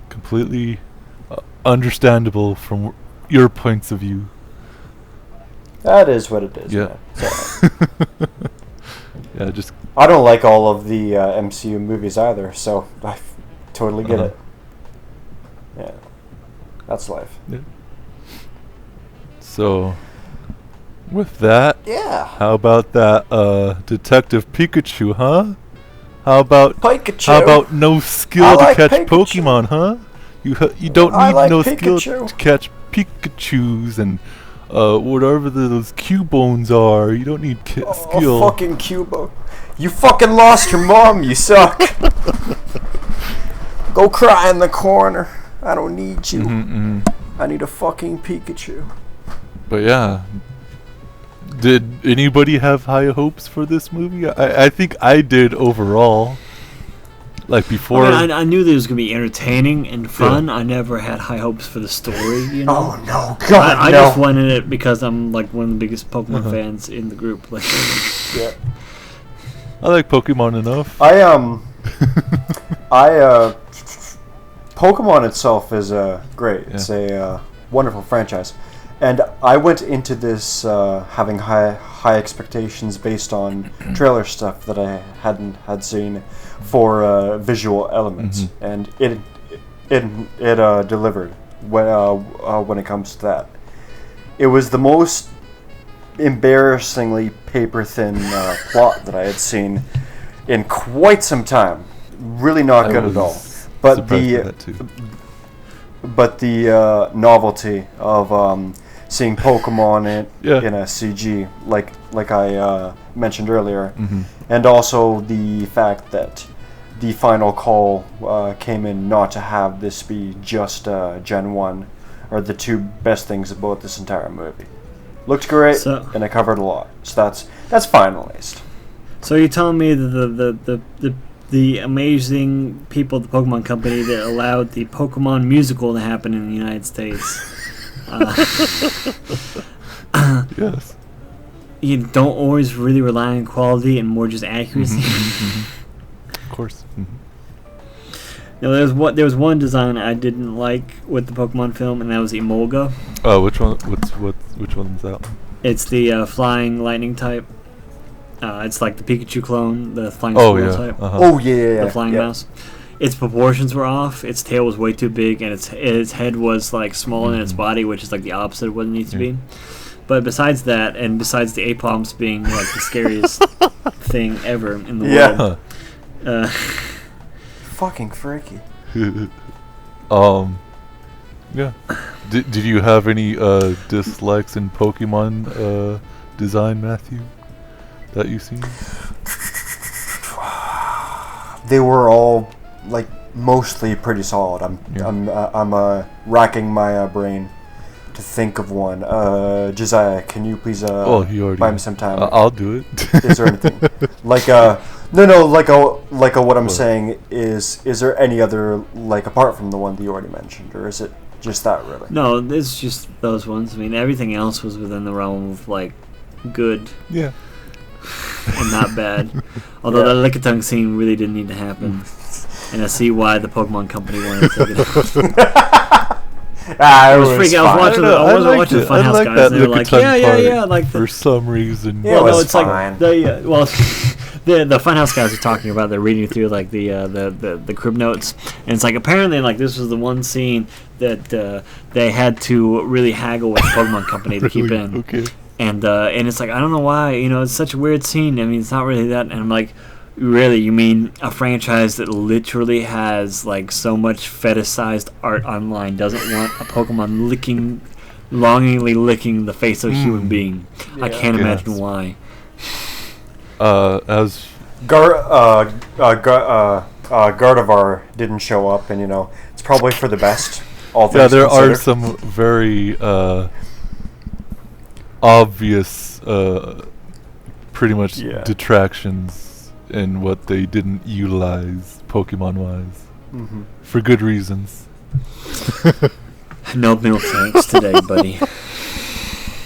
completely understandable from your points of view. That is what it is. Yeah. Yeah, just. I don't like all of the MCU movies either, so I totally get it. Yeah, that's life. Yeah. So, with that, how about that Detective Pikachu, huh? How about Pikachu? How about no skill to catch Pikachu. Pokemon, huh? You don't need no Pikachu. skill to catch Pikachus, and whatever those Q-bones are. You don't need skill. Fucking Cuba. You fucking lost your mom, you suck. Go cry in the corner. I don't need you. I need a fucking Pikachu. But yeah. Did anybody have high hopes for this movie? I think I did overall. Like before. I knew that it was going to be entertaining and fun. Yeah. I never had high hopes for the story, you know? Oh, no. God, I just went in it because I'm like one of the biggest Pokemon fans in the group. Like, yeah. I like Pokemon enough. Pokemon itself is great. It's a wonderful franchise. And I went into this having high expectations based on trailer stuff that I had seen for visual elements, and it delivered when it comes to that. It was the most embarrassingly paper thin plot that I had seen in quite some time. Really not good at all. But the novelty of seeing Pokemon in a CG, like I mentioned earlier, and also the fact that the final call came in not to have this be just Gen 1 are the two best things about this entire movie. Looked great, and it covered a lot. So that's fine at least. So you're telling me the amazing people at the Pokemon Company that allowed the Pokemon musical to happen in the United States. Yes. You don't always really rely on quality and more just accuracy. Of course. Now, there was one design I didn't like with the Pokemon film, and that was Emolga. Oh, which one? Which one's that one? It's the flying lightning type. It's like the Pikachu clone, the flying squirrel type. Oh yeah, the flying mouse. Its proportions were off. Its tail was way too big, and its head was like smaller than its body, which is like the opposite of what it needs to be. But besides that, and besides the Apomps being like the scariest thing ever in the world, fucking freaky. Yeah. Did you have any dislikes in Pokemon design, Matthew, that you seen? They were all like mostly pretty solid. I'm racking my brain to think of one. Josiah, can you please buy me some time? I'll do it. Is there anything like what I'm saying is there any other, like, apart from the one that you already mentioned, or is it just that really? No, it's just those ones. I mean, everything else was within the realm of like good. Yeah. And not bad. Although the Lickitung scene really didn't need to happen. And I see why the Pokemon Company wanted to take it out. I was freaking. I was watching the Funhouse guys, and they were like, yeah, like for some reason. Yeah, well, it's fine. Like the Funhouse guys are talking about. They're reading through like the crib notes, and it's like apparently like this was the one scene that they had to really haggle with the Pokemon Company to keep in. Okay. And it's like, I don't know why, it's such a weird scene. I mean, it's not really that. And I'm like, really, you mean a franchise that literally has like so much fetishized art online doesn't want a Pokemon longingly licking the face of a human being? Yeah. I can't imagine why. As Gardevoir didn't show up, and it's probably for the best. All things there considered. are some very obvious, pretty much detractions in what they didn't utilize Pokemon-wise, for good reasons. No milk tanks today, buddy.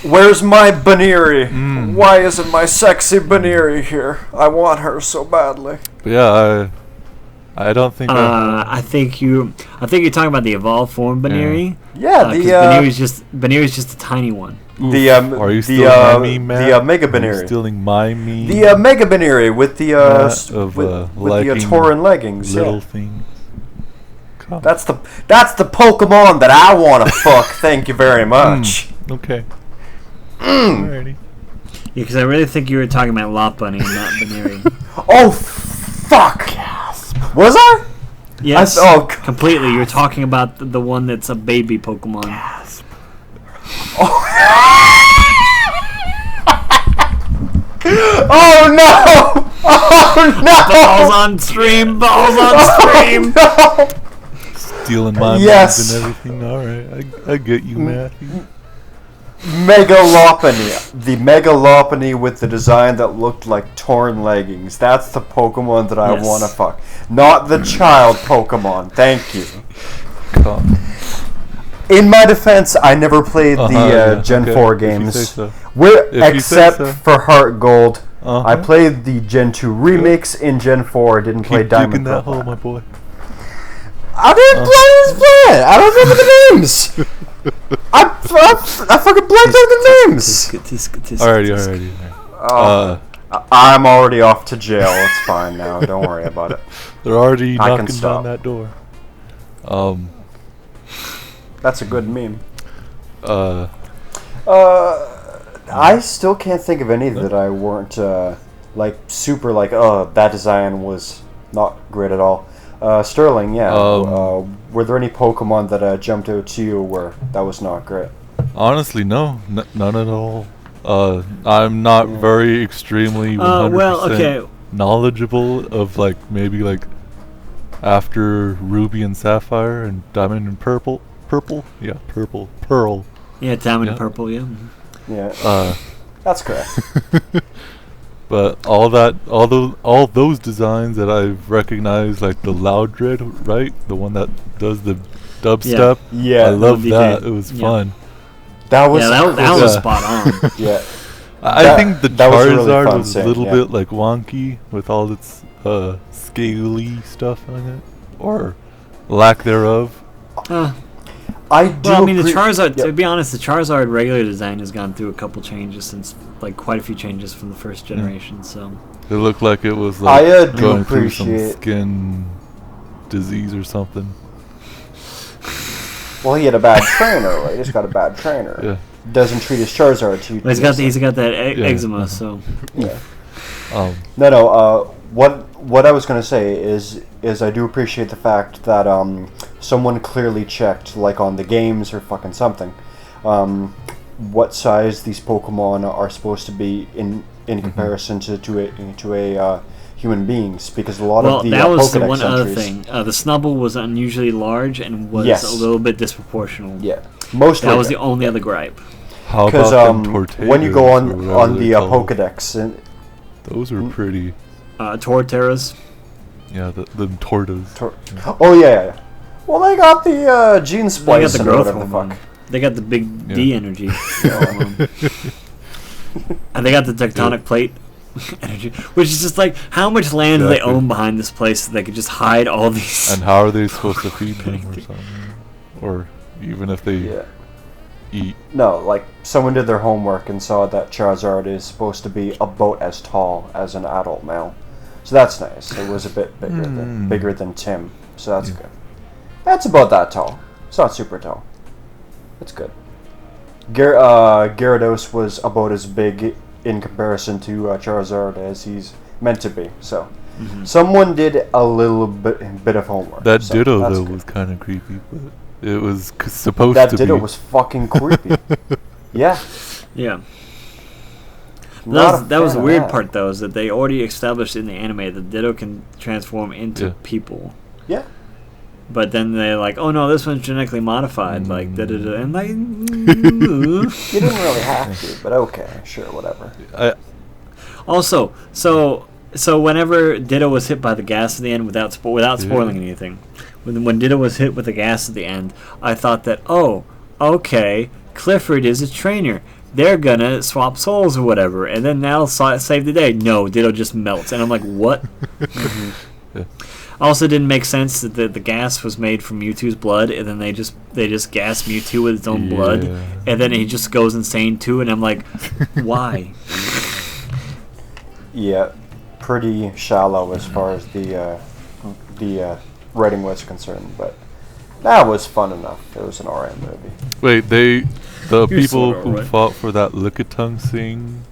Where's my Baneri? Why isn't my sexy Baneri here? I want her so badly. But yeah, I don't think. I think you're talking about the evolved form Baneri. Yeah, Baneri's just a tiny one. Are you stealing my meme, Matt? The Mega Baneri. Are you stealing my meme? The Mega Baneri with the with the Tauren leggings. Little things. That's the Pokemon that I want to fuck. Thank you very much. Okay. Alrighty. Yeah, because I really think you were talking about Lopunny and not Baneri. Oh, fuck! Gasp. Was I? Yes. Completely. You're talking about the one that's a baby Pokemon. Gasp. Oh no! Oh no! Balls on stream! Balls on stream! No! Stealing my Yes. and everything. Alright, I get you, Matthew. Megalopony. The Megalopony with the design that looked like torn leggings. That's the Pokemon that I Yes. want to fuck. Not the child Pokemon. Thank you. Come. In my defense, I never played the Yeah, Gen okay, 4 if you games. say so. Except you say so. for Heart Gold. Uh-huh. I played the Gen 2 remix in Gen 4. I didn't play Keep Diamond digging that Pearl. hole, my boy. I didn't play this plan. I don't remember the names. I fucking blanked out the names. Alrighty. I'm already off to jail. It's fine now. Don't worry about it. They're already I can knocking stop. down that door. That's a good meme. Uh, I still can't think of any that I weren't like super like. Oh, that design was not great at all. Sterling, yeah. Were there any Pokemon that jumped out to you where that was not great? honestly, no, none at all. I'm not very extremely 100% well, okay. knowledgeable of like maybe like after Ruby and Sapphire and Diamond and Pearl. Yeah, Diamond Yeah. Purple, yeah. Yeah, that's correct. But all those designs that I've recognized, like the Loudred, right? The one that does the dubstep. Yeah, I love DJ. that. It was Yeah. fun. that was that was Yeah. spot on. yeah. I That- think the that was a really Charizard fun was scene, a little yeah. bit like wonky with all its scaly stuff on it, or lack thereof. I do. Well, I mean, the Charizard. Yep. To be honest, the Charizard regular design has gone through a couple changes since, like, quite a few changes from the first generation. So It looked like it was like I do going through some appreciate. skin disease or something. Well, he had a bad trainer. Right? He just got a bad trainer. Yeah. Doesn't treat his Charizard too. well, he's got that Yeah. eczema. So Yeah. Um, No. What I was gonna say is I do appreciate the fact that someone clearly checked, like on the games or fucking something, what size these Pokemon are supposed to be in comparison to a human beings, because a lot well, of the that was the Pokedex one other entries- thing. The Snubbull was unusually large and was Yes. a little bit disproportional. Yeah, mostly That was the only other gripe. how because about them Tortagas? when you go or on whatever the they're called? Pokedex, and Those were pretty. Torterras. Yeah, the Tortas. oh yeah. Well, they got the gene They got splice the and growth whatever the hormone. fuck. They got the big D Yeah. energy. And they got the tectonic plate energy, which is just like, how much land do they Exactly. own behind this place that they could just hide all these? And how are they supposed to feed them or something? Or even if they Yeah. eat. No, like someone did their homework and saw that Charizard is supposed to be about as tall as an adult male, so that's nice. It was a bit bigger than Tim, so that's good. That's about that tall. It's not super tall. It's good. Gyarados was about as big in comparison to Charizard as he's meant to be. So someone did a little bit of homework. That so Ditto that's though good. was kind of creepy, but it was supposed That to Ditto be. was fucking creepy. Yeah. Yeah. Not a That was the fan of weird that. part, though, is that they already established in the anime that Ditto can transform into Yeah. people. Yeah. But then they're like, oh no, this one's genetically modified, like da-da-da, and like. You didn't really have to, but okay, sure, whatever. Also, so whenever Ditto was hit by the gas at the end, without spoiling anything, when Ditto was hit with the gas at the end, I thought that, oh, okay, Clifford is a trainer. They're gonna swap souls or whatever, and then that'll save the day. No, Ditto just melts, and I'm like, what? Yeah. Also, didn't make sense that the gas was made from Mewtwo's blood, and then they just gas Mewtwo with its own blood, Yeah. and then he just goes insane too. And I'm like, why? Yeah, pretty shallow as far as the writing was concerned, but that was fun enough. It was an alright movie. Wait, the You're people sorta who right. fought for that Lickitung scene,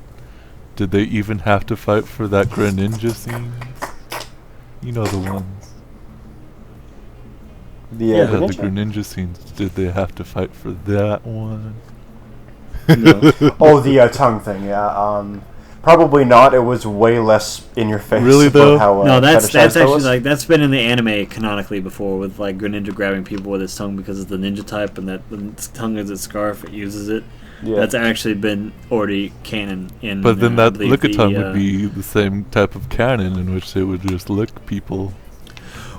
did they even have to fight for that Greninja scene? You know the ones. The Yeah, the Greninja. Greninja scenes. Did they have to fight for that one? No. Oh, the tongue thing. Yeah. Probably not. It was way less in your face. Really, about though? How, No, that's fetishized that actually was. like that's been in the anime canonically before with like Greninja grabbing people with his tongue because it's the ninja type and that the tongue is its scarf. It uses it. Yeah. That's actually been already canon in. But then I that believe lick-a-tongue the, would be the same type of canon in which they would just lick people.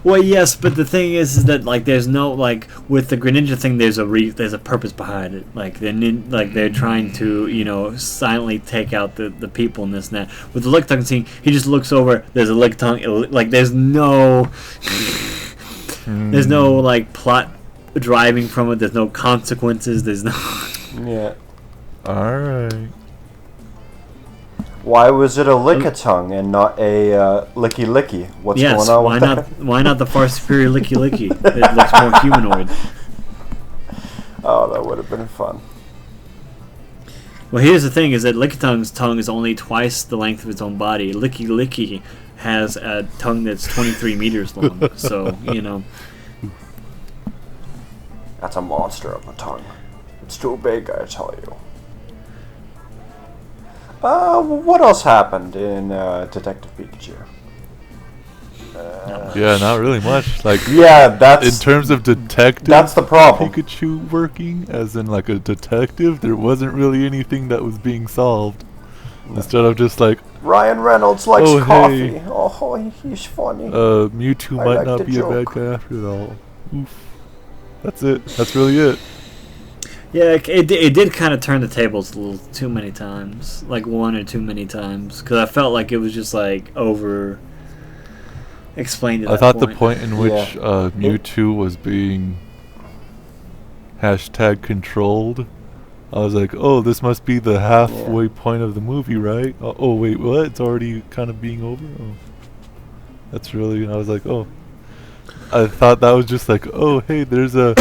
Well, yes, but the thing is that like there's no like with the Greninja thing there's a purpose behind it. Like they're trying to silently take out the people and this and that. With the lick-tongue scene, he just looks over. There's a lick-tongue. Like there's no like plot driving from it. There's no consequences. There's no. Yeah. All right. Why was it a lick-a-tongue and not a licky-licky? What's Yes, going on why with not? that? Why not the far superior licky licky? It looks more humanoid. Oh, that would have been fun. Well, here's the thing: is that Lickitongue's tongue is only twice the length of its own body. Licky Licky has a tongue that's 23 meters long. So That's a monster of a tongue. It's too big, I tell you. What else happened in Detective Pikachu? Yeah, not really much. Like, Yeah, in terms of detective that's the problem. Pikachu working, as in like a detective, there wasn't really anything that was being solved. Instead of just like, Ryan Reynolds likes Oh, coffee. hey. Oh, he's funny. Mewtwo I might like not the be a bad joke. guy after all. Oof. That's it. That's really it. yeah, it did kind of turn the tables a little too many times, like one or too many times, because I felt like it was just like over explained. At I that thought the point. point in which Yeah. Mewtwo was being #controlled, I was like, oh, this must be the halfway point of the movie, right? Oh, wait, what? It's already kind of being over? Oh. That's really... I was like, oh. I thought that was just like, oh, hey, there's a...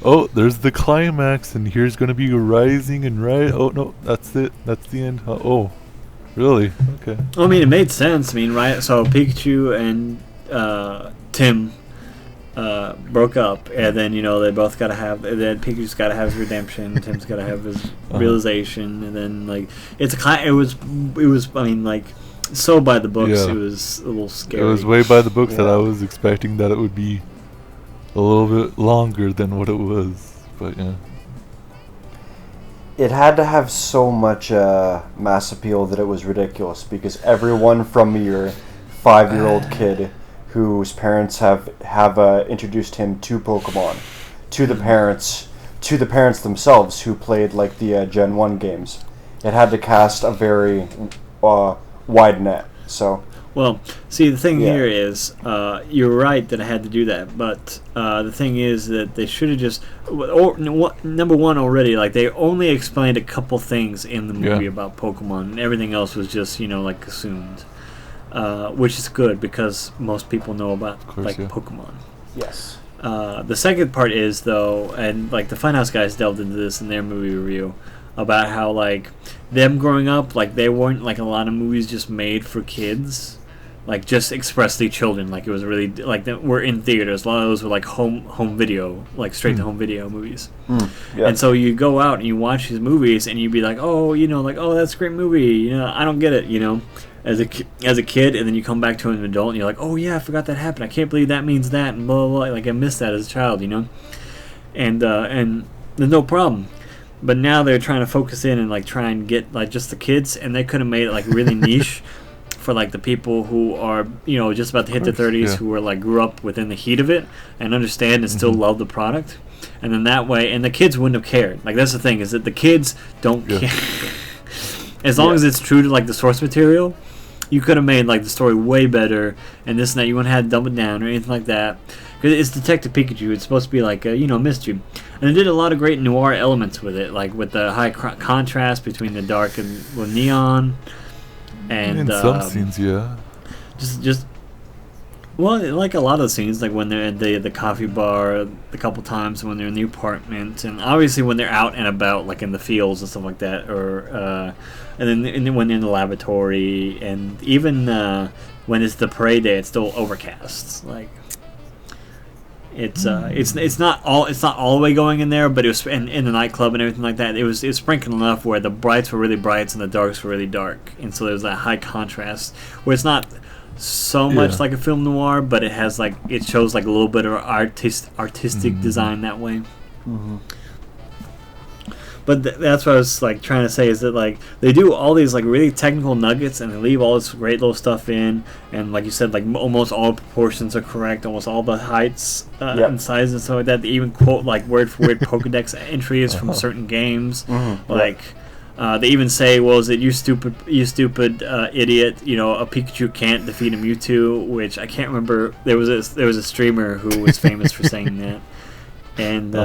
oh, there's the climax, and here's going to be a rising and right... Oh, no, that's it. That's the end. Oh, really? Okay. I mean, it made sense. I mean, right? So Pikachu and Tim broke up, and then they both got to have. And then Pikachu's got to have his redemption. Tim's got to have his realization, and then like it was. I mean, like so by the books. Yeah. It was a little scary. It was way by the books that Yeah. I was expecting that it would be a little bit longer than what it was. But yeah. It had to have so much mass appeal that it was ridiculous, because everyone from your 5-year-old kid whose parents have introduced him to Pokemon, to the parents themselves who played like the Gen 1 games, it had to cast a very wide net. So Well, see, the thing Yeah. here is, you're right that I had to do that, but the thing is that they should have just, number one already, like, they only explained a couple things in the movie Yeah. about Pokemon, and everything else was just, like, assumed, which is good, because most people know about, course, like, yeah. Pokemon. yes, The second part is, though, and, like, the Funhouse guys delved into this in their movie review, about how, like, them growing up, like, they weren't, like, a lot of movies just made for kids, like just expressly children. Like it was really like that were in theaters. A lot of those were like home video, like straight to home video movies. yeah. And so you go out and you watch these movies and you'd be like, oh, like, oh, that's a great movie. I don't get it, as a kid, and then you come back to an adult and you're like, oh yeah, I forgot that happened. I can't believe that means that, and blah blah blah. Like I missed that as a child, and there's no problem. But now they're trying to focus in and like try and get like just the kids, and they could have made it like really niche for like the people who are just about to hit their 30s, yeah. who are like grew up within the heat of it and understand and still love the product, and then that way, and the kids wouldn't have cared. Like that's the thing, is that the kids don't care. As long as it's true to like the source material, you could have made like the story way better and this and that. You wouldn't have had to dumb it down or anything like that, because it's Detective Pikachu. It's supposed to be like mystery, and it did a lot of great noir elements with it, like with the high contrast between the dark and neon. And in some scenes, yeah. Just well, like a lot of the scenes, like when they're at the coffee bar, the couple times when they're in the apartment, and obviously when they're out and about, like in the fields and stuff like that, or and then when they're in the laboratory, and even when it's the parade day, it's still overcast. Like It's not all the way going in there, but it was in the nightclub and everything like that. It was sprinkled enough where the brights were really bright and the darks were really dark, and so there was that high contrast where it's not so much like a film noir, but it has like it shows like a little bit of artistic design that way. Mm-hmm. But that's what I was like trying to say is that like they do all these like really technical nuggets and they leave all this great little stuff in, and like you said, like almost all proportions are correct, almost all the heights and sizes and stuff like that. They even quote like word for word Pokedex entries from certain games. Like they even say, "Well, is it you stupid idiot? You know, a Pikachu can't defeat a Mewtwo," which I can't remember. There was a streamer who was famous for saying that, and.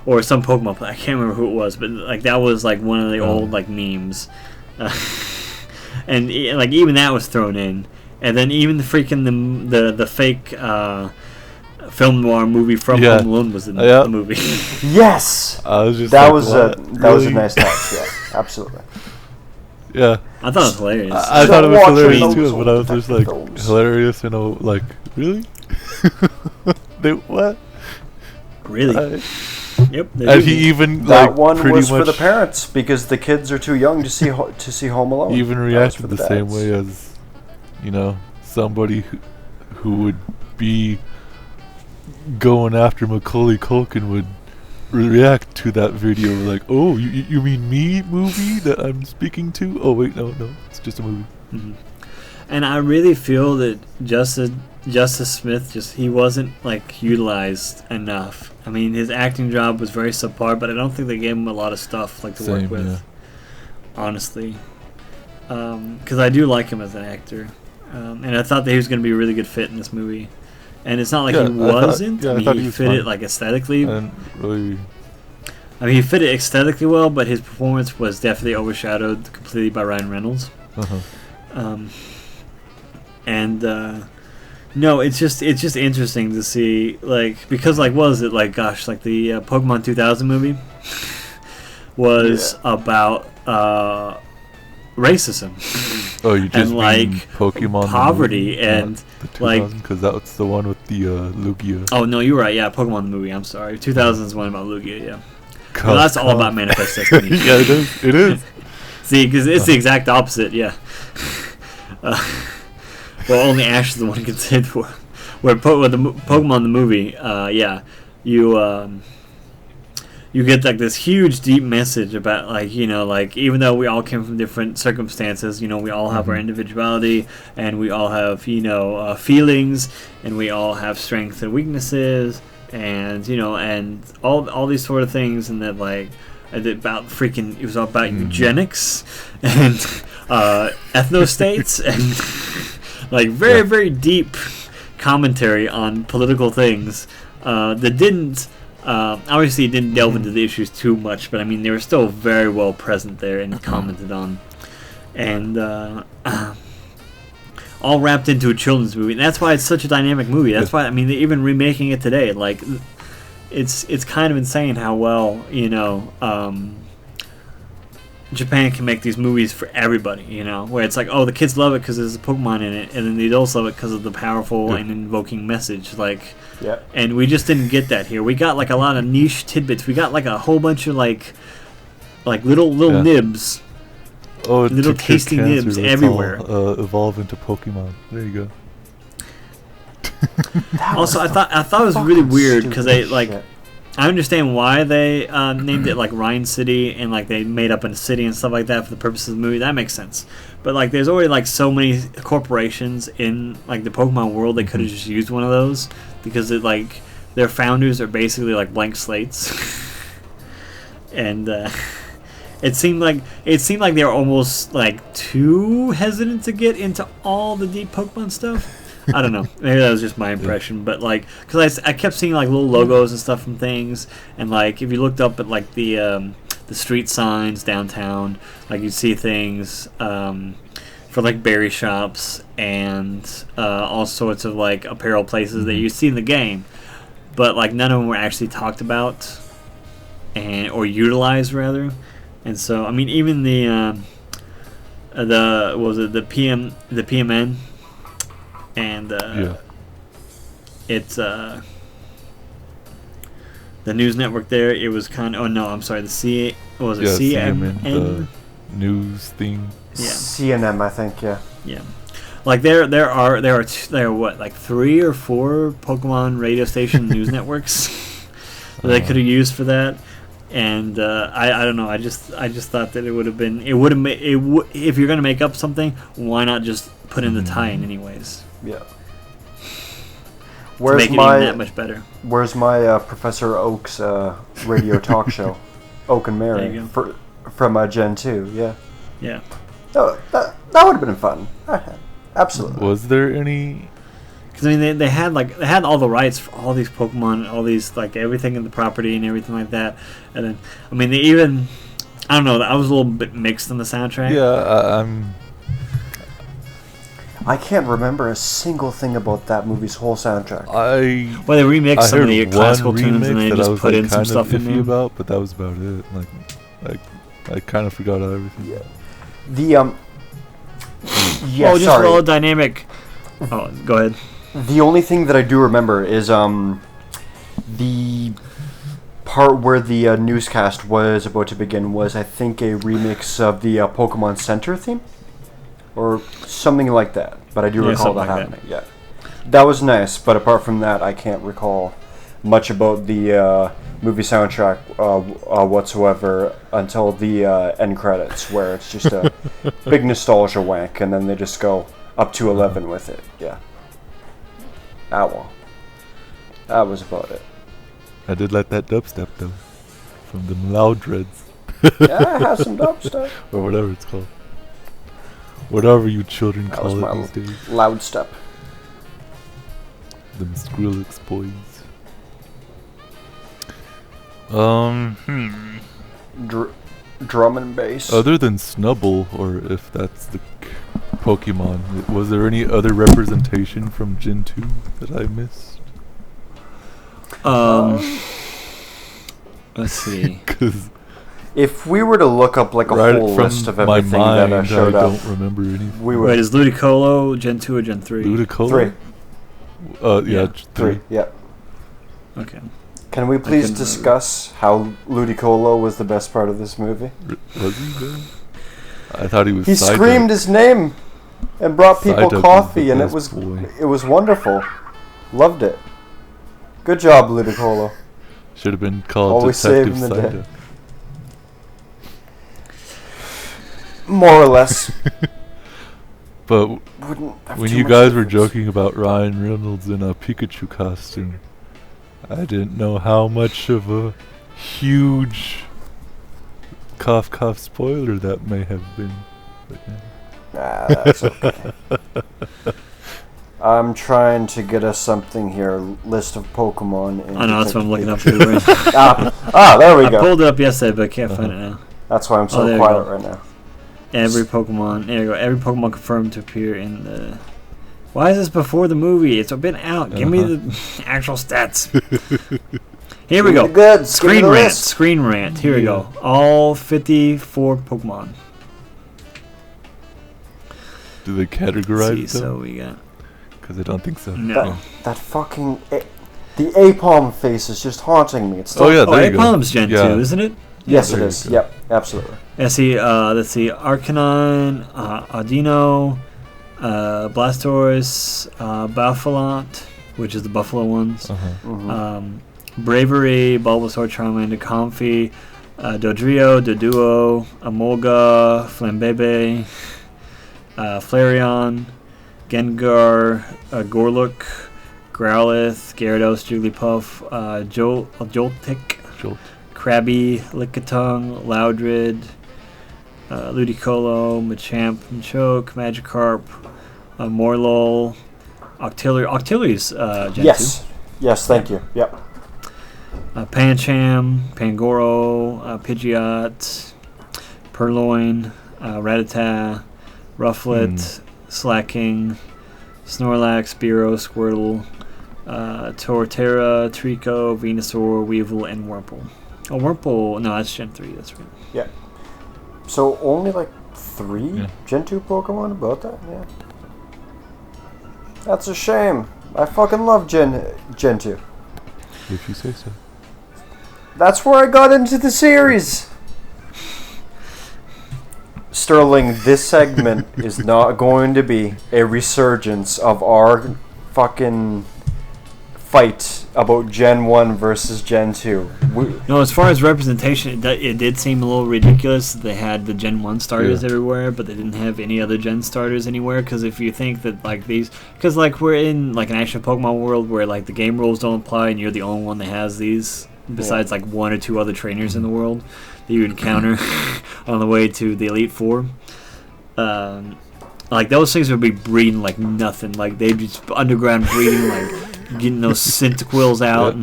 Or some Pokemon player. I can't remember who it was, but like that was like one of the old like memes, and like even that was thrown in, and then even the freaking the fake film noir movie from Home Alone was in the movie. Yes, I was just that like, was that was a nice touch. Yeah, absolutely. Yeah, I thought it was hilarious. I thought it was hilarious too, but I was just like hilarious, you know, like really? They what? Really? Yep. And he even that like one pretty was much for the parents because the kids are too young to see Home Alone. Even reacted the same way as, you know, somebody who would be going after Macaulay Culkin would react to that video like, oh, you mean me movie that I'm speaking to? Oh wait, no, it's just a movie. Mm-hmm. And I really feel that Justice Smith he wasn't like utilized enough. I mean, his acting job was very subpar, but I don't think they gave him a lot of stuff like to work with. Yeah. Honestly, because I do like him as an actor, and I thought that he was going to be a really good fit in this movie. And it's not like he wasn't. I mean, he fit it like aesthetically. And really, I mean, he fit it aesthetically well, but his performance was definitely overshadowed completely by Ryan Reynolds. No, it's just interesting to see, like, because, like, what was it, like, gosh, like, the Pokemon 2000 movie was about racism. Oh, you just and, like, Pokemon poverty movie, and, like... Because that's the one with the Lugia. Oh, no, you're right, yeah, Pokemon the movie, I'm sorry. 2000 is the one about Lugia, yeah. Well, that's all about Manifest Destiny. Yeah, it is. See, because it's the exact opposite, yeah. Well, only Ash is the one who gets hit for. Where the Pokemon the movie, you get like this huge, deep message about like, you know, like even though we all came from different circumstances, you know, we all have our individuality and we all have, you know, feelings and we all have strengths and weaknesses and, you know, and all these sort of things, and that like it was all about eugenics and ethnostates and like very deep commentary on political things that didn't obviously it didn't delve into the issues too much, but I mean they were still very well present there and commented on, and all wrapped into a children's movie. And that's why it's such a dynamic movie. That's why, I mean, they're even remaking it today. Like, it's kind of insane how well, you know, Japan can make these movies for everybody, you know, where it's like, oh, the kids love it because there's a Pokemon in it, and then the adults love it because of the powerful and invoking message, like, and we just didn't get that here. We got, like, a lot of niche tidbits. We got, like, a whole bunch of, like little nibs, little tasty nibs everywhere. Evolve into Pokemon. There you go. Also, I thought it was really weird because they, like... I understand why they named it like Rhine City and like they made up a city and stuff like that for the purposes of the movie. That makes sense. But like there's already like so many corporations in like the Pokemon world, they could have just used one of those because it like their founders are basically like blank slates. And it seemed like they were almost like too hesitant to get into all the deep Pokemon stuff. I don't know. Maybe that was just my impression, but like, because I kept seeing like little logos and stuff from things, and like if you looked up at like the street signs downtown, like you'd see things for like berry shops and all sorts of like apparel places that you see in the game, but like none of them were actually talked about or utilized rather, and so I mean even the PMN. And it's the news network there. It was kind of. Oh no, I'm sorry. The C. What was it? CNN, CNN. the news thing. Yeah. CNN, I think. Yeah. Yeah. Like there are what, like 3 or 4 Pokemon radio station news networks that they could have used for that, and I don't know. I just thought that it would have been if you're gonna make up something, why not just put in the tie-in anyways? Yeah. To make it even that much better. Where's my Professor Oak's radio talk show? Oak and There Mary you go. from Gen 2. Yeah. Yeah. Oh, that would have been fun. Absolutely. Was there any? Because I mean, they had all the rights for all these Pokemon, all these like everything in the property and everything like that. And then I mean, they even I don't know. I was a little bit mixed on the soundtrack. Yeah, I can't remember a single thing about that movie's whole soundtrack. Well, they remixed I some of the heard classical one tunes and remix they that I just was put like in some kind stuff of in iffy there. about, but that was about it. Like I kind of forgot everything. Yeah. The yeah, just sorry. a little dynamic. Oh, go ahead. The only thing that I do remember is the part where the newscast was about to begin was, I think, a remix of the Pokemon Center theme or something like that. But I do recall that happening. Yeah, that was nice. But apart from that, I can't recall much about the movie soundtrack whatsoever until the end credits, where it's just a big nostalgia wank, and then they just go up to 11 with it. Yeah. That was about it. I did like that dubstep though, from the Loud Dreads. Yeah, I have some dubstep. Or whatever it's called. Whatever you children That was call my it these days. loud step. Them Skrillex boys. Drum and bass. Other than Snubbull, or if that's the Pokemon, was there any other representation from Gen 2 that I missed? Let's see. 'Cause If we were to look up like a right whole from list of my everything mind, that showed I up, don't remember anything. we would. Wait, is Ludicolo Gen 2 or Gen 3? Ludicolo? 3. Yeah, Yeah. 3. Yeah. Okay. Can we please couldn't discuss how Ludicolo was the best part of this movie? Was he though? I thought he was. He Psyduck. screamed his name and brought people Psyduck coffee, was the and best boy. it was wonderful. Loved it. Good job, Ludicolo. Should have been called Always Detective saving the day. Psyduck. More or less. But Wouldn't have when too you much guys were difference. joking about Ryan Reynolds in a Pikachu costume, I didn't know how much of a huge cough cough spoiler that may have been. But yeah. That's okay. I'm trying to get us something here. List of Pokemon. In I know, that's what I'm looking up Detective for. Pikachu. There we I go. pulled it up yesterday, but I can't find it now. That's why I'm so there you quiet go. right now. Every Pokemon, there you go. Every Pokemon confirmed to appear in the. Why is this before the movie? It's been out. Give me the actual stats. Here we go. Good. Screen rant. Screen rant. Here we go. All 54 Pokemon. Do they categorize See, it so though? we got. Because I don't think so. No. That fucking the Apom face is just haunting me. It's still, Oh yeah, there you go. Apom's Gen 2, isn't it? yes, it there you is. go. Yep, absolutely. Let's see. Arcanine, Audino, Blastoise, Baffalant, which is the Buffalo ones. Uh-huh. Bravery, Bulbasaur, Charmander, Comfey, Dodrio, Doduo, Emolga, Flambebe, Flareon, Gengar, Gorluk, Growlithe, Gyarados, Jigglypuff, Joltik, Jolt. Krabby, Lickitung, Loudred, Ludicolo, Machamp, Machoke, Magikarp, Morlul, Octillery's Gen Yes. Yes, thank you. Yep. 2. Pancham, Pangoro, Pidgeot, Purloin, Rattata, Rufflet, Slacking, Snorlax, Spearow, Squirtle, Torterra, Trico, Venusaur, Weevil, and Wurmple. Oh, Wurmple, no, that's Gen 3, that's right. Yeah. So only like 3 Yeah. Gen 2 Pokemon about that? Yeah. That's a shame. I fucking love Gen 2. If you say so. That's where I got into the series. Sterling, this segment is not going to be a resurgence of our fucking fight about Gen 1 versus Gen 2. No, as far as representation, it did seem a little ridiculous that they had the Gen 1 starters everywhere, but they didn't have any other Gen starters anywhere, because if you think that, like, these... Because, like, we're in, like, an actual Pokemon world where, like, the game rules don't apply and you're the only one that has these, besides, like, one or two other trainers in the world that you encounter on the way to the Elite Four. Like, those things would be breeding like nothing. Like, they'd be just underground breeding, like, getting those Cyndaquils out.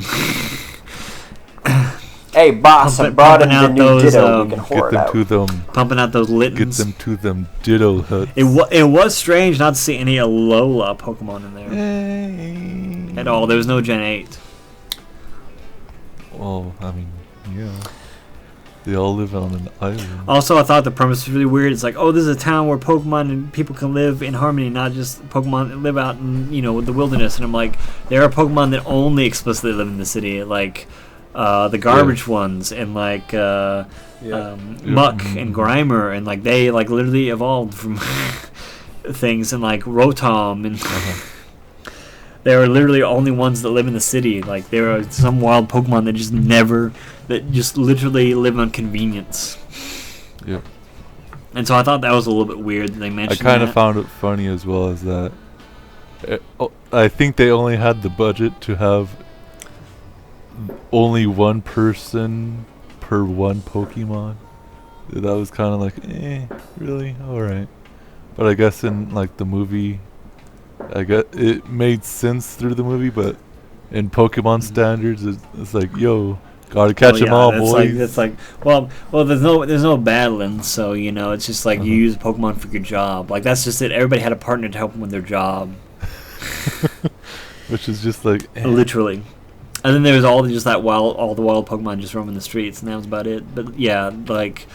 Hey, boss, I brought in the new Ditto. We can Get whore it them out. to them. Pumping out those Get Littens. them to them Ditto huts. It was strange not to see any Alola Pokemon in there. At all. There was no Gen 8. Well, I mean, yeah. They all live on an island. Also, I thought the premise was really weird. It's like, oh, this is a town where Pokemon and people can live in harmony, not just Pokemon that live out in, the wilderness. And I'm like, there are Pokemon that only explicitly live in the city, like the garbage ones, and like Muck and Grimer, and like they like literally evolved from things, and like Rotom, and there are literally only ones that live in the city. Like, there are some wild Pokemon that just literally live on convenience. Yep. And so I thought that was a little bit weird that they I mentioned kind of that. found it funny as well as that. I think they only had the budget to have only one person per one Pokemon. That was kind of like, really? Alright. But I guess in, like, the movie... I guess it made sense through the movie, but in Pokemon standards, it's like, yo, gotta catch them all, boys. That's like, well, there's no battling, so it's just like you use Pokemon for your job. Like, that's just it. Everybody had a partner to help them with their job, Which is just like literally. And then there was all the wild Pokemon just roaming the streets, and that was about it. But yeah, like,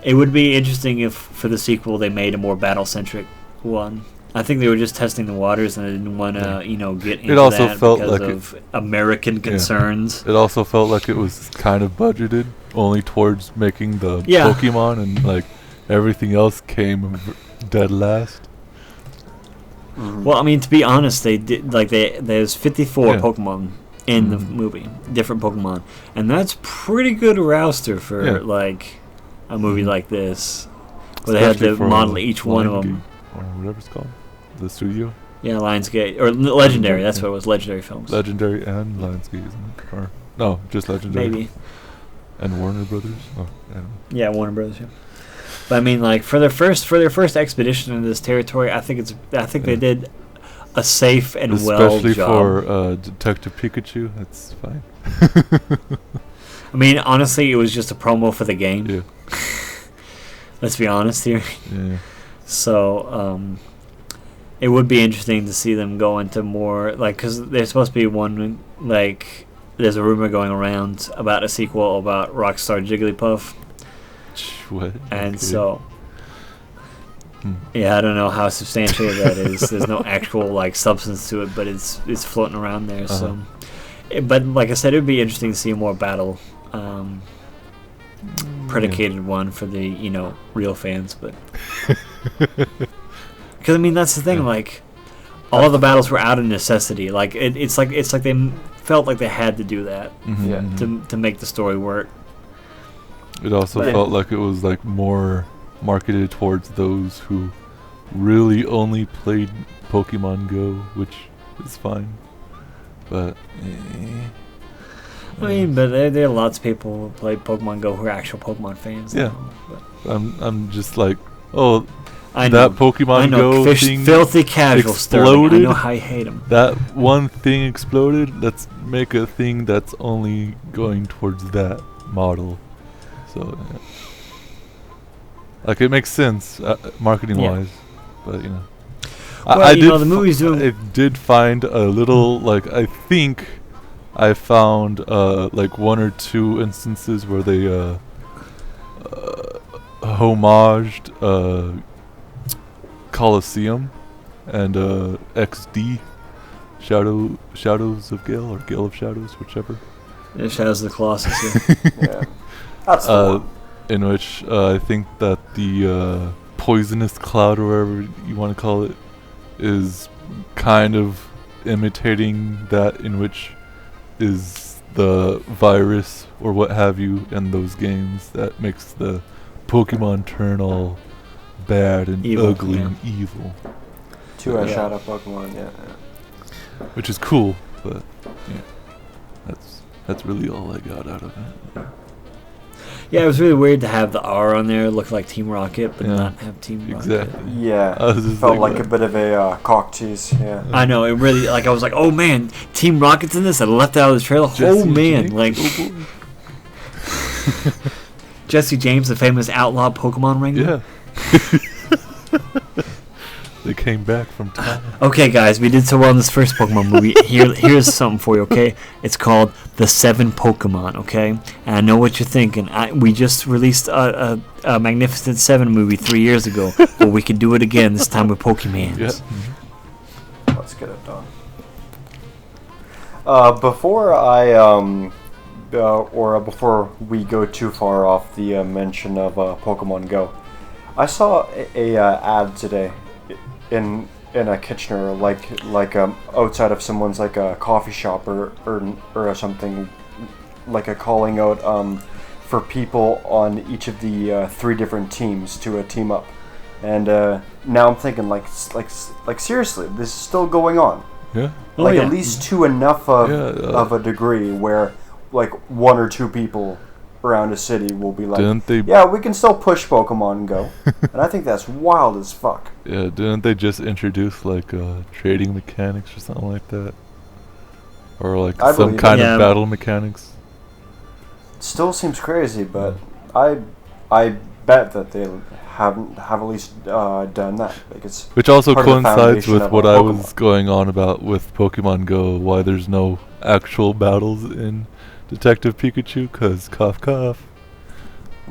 it would be interesting if for the sequel they made a more battle-centric one. I think they were just testing the waters, and they didn't want to, get into also that felt because like of American concerns. It also felt like it was kind of budgeted only towards making the Yeah. Pokemon, and like everything else came dead last. Well, I mean, to be honest, they did there's 54 Yeah. Pokemon in the movie, different Pokemon, and that's pretty good roster for like a movie like this, where they had Especially to for model each one of Lionsgate, them. or whatever it's called, the studio. Yeah, Lionsgate or Legendary. That's what it was. Legendary Films. Legendary and Lionsgate, isn't it? Or no, just Legendary. Maybe. And Warner Brothers. Oh, I don't know. Yeah, Warner Brothers. Yeah. But I mean, like for their first expedition in this territory, I think they did a safe and Especially job. for Detective Pikachu, that's fine. I mean, honestly, it was just a promo for the game. Yeah. Let's be honest here. Yeah. So, it would be interesting to see them go into more, like, because there's supposed to be one, like, there's a rumor going around about a sequel about Rockstar Jigglypuff. What? And Okay. so, yeah, I don't know how substantiated that is. There's no actual, like, substance to it, but it's floating around there. So, but like I said, it would be interesting to see a more battle predicated one for the real fans, but because I mean that's the thing, like all the battles were out of necessity. Like it's like they felt like they had to do that to make the story work. It also felt like it was like more marketed towards those who really only played Pokemon Go, which is fine, but. I mean, but there are lots of people who play Pokemon Go who are actual Pokemon fans. Yeah, but I'm just like, oh, I know, that Pokemon I know, Go thing filthy casual Sterling. I exploded. know how I hate him. That one thing exploded. Let's make a thing that's only going towards that model. So, like, it makes sense marketing wise, but Well, I did. the movie's doing. I did find a little like I think I found like one or two instances where they homaged Coliseum and XD Shadows of Gale or Gale of Shadows, whichever. Yeah, Shadows of the Colossus. Yeah. Yeah. That's the one. In which I think that the poisonous cloud, or whatever you want to call it, is kind of imitating that, in which is the virus or what have you in those games that makes the Pokemon turn all bad and Evil, ugly yeah. and evil. Two-eyed Yeah. shadow Pokemon, yeah. Which is cool, but yeah, that's really all I got out of it. Yeah, it was really weird to have the R on there look like Team Rocket, but Yeah, not have Team Rocket. exactly. Yeah, I was just felt like that. a bit of a cock tease, yeah. I know, it really, like, I was like, oh man, Team Rocket's in this? I left out of the trailer. Jesse Oh man, James, like, oh boy. Jesse James, the famous outlaw Pokemon wrangler. Yeah. They came back from time. Okay, guys, we did so well in this first Pokemon movie. Here's something for you, okay? It's called The 7 Pokemon, okay? And I know what you're thinking. We just released a Magnificent 7 movie 3 years ago, but we could do it again, this time with Pokemans. Yeah. Let's get it done. Before before we go too far off the mention of Pokemon Go, I saw a ad today in a Kitchener, like outside of someone's like a coffee shop or something, like a calling out for people on each of the 3 different teams to team up, and now I'm thinking like seriously, this is still going on. Yeah. Oh, Like yeah. at least to enough of a degree where like 1 or 2 people around a city will be like, Didn't they? yeah, we can still push Pokemon Go. And I think that's wild as fuck. Yeah. Didn't they just introduce like trading mechanics or something like that, or like I some believe kind it. Yeah. of battle mechanics? Still seems crazy, but I bet that they have at least done that. Like it's Which also part of the coincides foundation with of what a I Pokemon. was going on about with Pokemon Go, why there's no actual battles in Detective Pikachu, cause cough cough.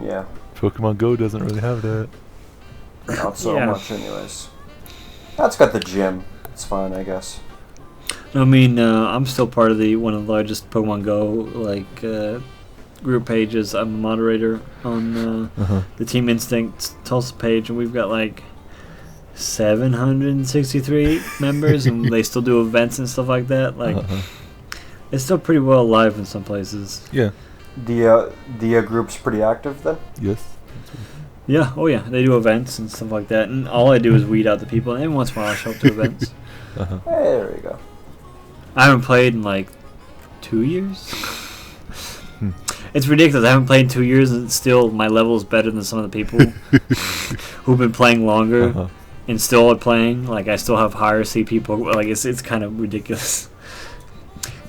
Yeah, Pokemon Go doesn't really have that. not so Yeah. much anyways. That's got the gym. It's fine, I guess. I mean, I'm still part of one of the largest Pokemon Go group pages. I'm a moderator on the Team Instinct Tulsa page, and we've got like 763 members, and they still do events and stuff like that. Like, it's still pretty well alive in some places. Yeah. The group's pretty active then. Yes. Yeah, oh yeah, they do events and stuff like that, and all I do is weed out the people, and every once in a while I show up to events. Uh-huh. Hey, there you go. I haven't played in like 2 years. Hmm. It's ridiculous. I haven't played in 2 years, and still my level is better than some of the people who've been playing longer Uh-huh. and still are playing. Like, I still have higher CP Pokemon. Like, it's kind of ridiculous.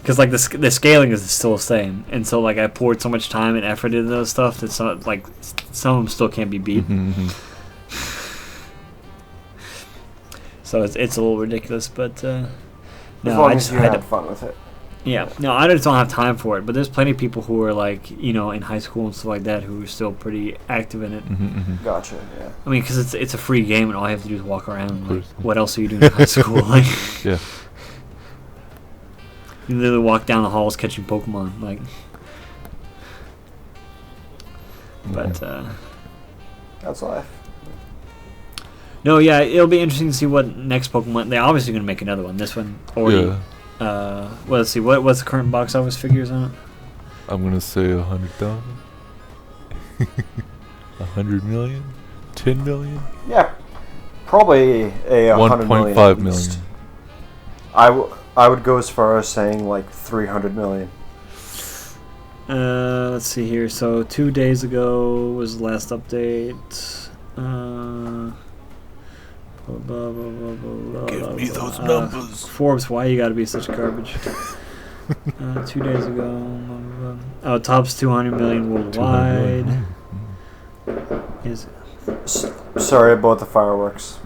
Because like the scaling is still the same, and so like I poured so much time and effort into those stuff that some of them still can't be beat. Mhm. So it's a little ridiculous, but As no, long I as just you had had to, fun with it. yeah, no, I just don't have time for it. But there's plenty of people who are like, you know, in high school and stuff like that who are still pretty active in it. Gotcha. Yeah. I mean, because it's a free game, and all I have to do is walk around. Like, course. what else are you doing in high school? Like, Yeah. you literally walk down the halls catching Pokemon. Like, but That's life. no, yeah, it'll be interesting to see what next Pokemon. They're obviously going to make another one. This one already. Yeah. Well, let's see. What's the current box office figures on it? I'm gonna say 100,000. 100 million. 10 million. Yeah. Probably a 100 million. 1.5 at least. million. I would go as far as saying like 300 million. Let's see here. So 2 days ago was the last update. Give me those numbers. Forbes, why you gotta be such garbage? 2 days ago. Oh, tops 200 million 200 worldwide. million. Is Sorry about the fireworks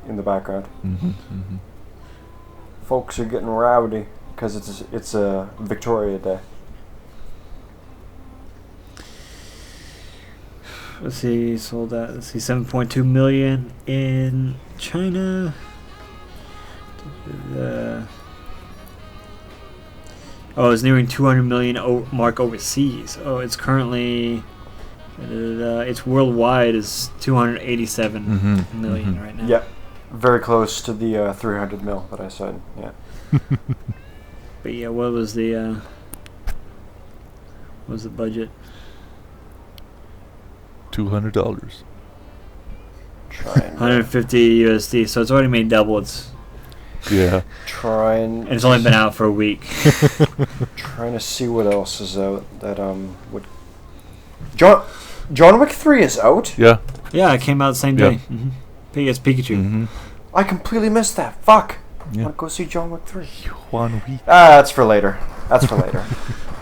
in the background. Mm-hmm. Folks are getting rowdy because it's a Victoria Day. let's see, sold at 7.2 million in China. Oh, it's nearing 200 million mark overseas. Oh, it's currently its worldwide is 287 million right now. Yep, very close to the 300 mil that I said. Yeah. But yeah, what was the budget? $200. Try and 150 USD. So it's already made double. It's Yeah. and it's only been out for a week. trying to see what else is out that would. John Wick 3 is out. Yeah. Yeah, it came out the same day. It's Pikachu. Mm-hmm. I completely missed that. Fuck. Yeah. Want to go see John Wick 3? 1 week. That's for later. That's for later.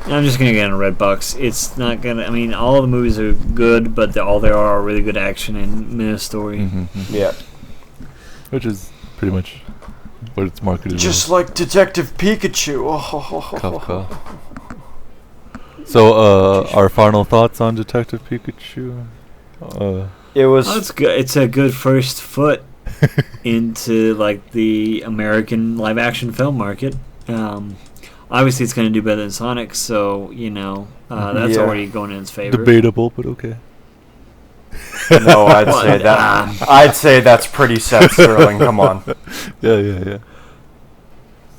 I'm just gonna get in a Redbox. It's not gonna. I mean, all the movies are good, but all there are really good action and minute story. Mm-hmm. Yeah. Which is pretty much what it's marketed Just as. like Detective Pikachu. Kafka. So, our final thoughts on Detective Pikachu? It was. Oh, it's good. It's a good first foot into like the American live action film market. Obviously, it's going to do better than Sonic, so that's already going in its favor. Debatable, but okay. No, I'd say that. I'd say that's pretty set, Sterling. Come on. Yeah.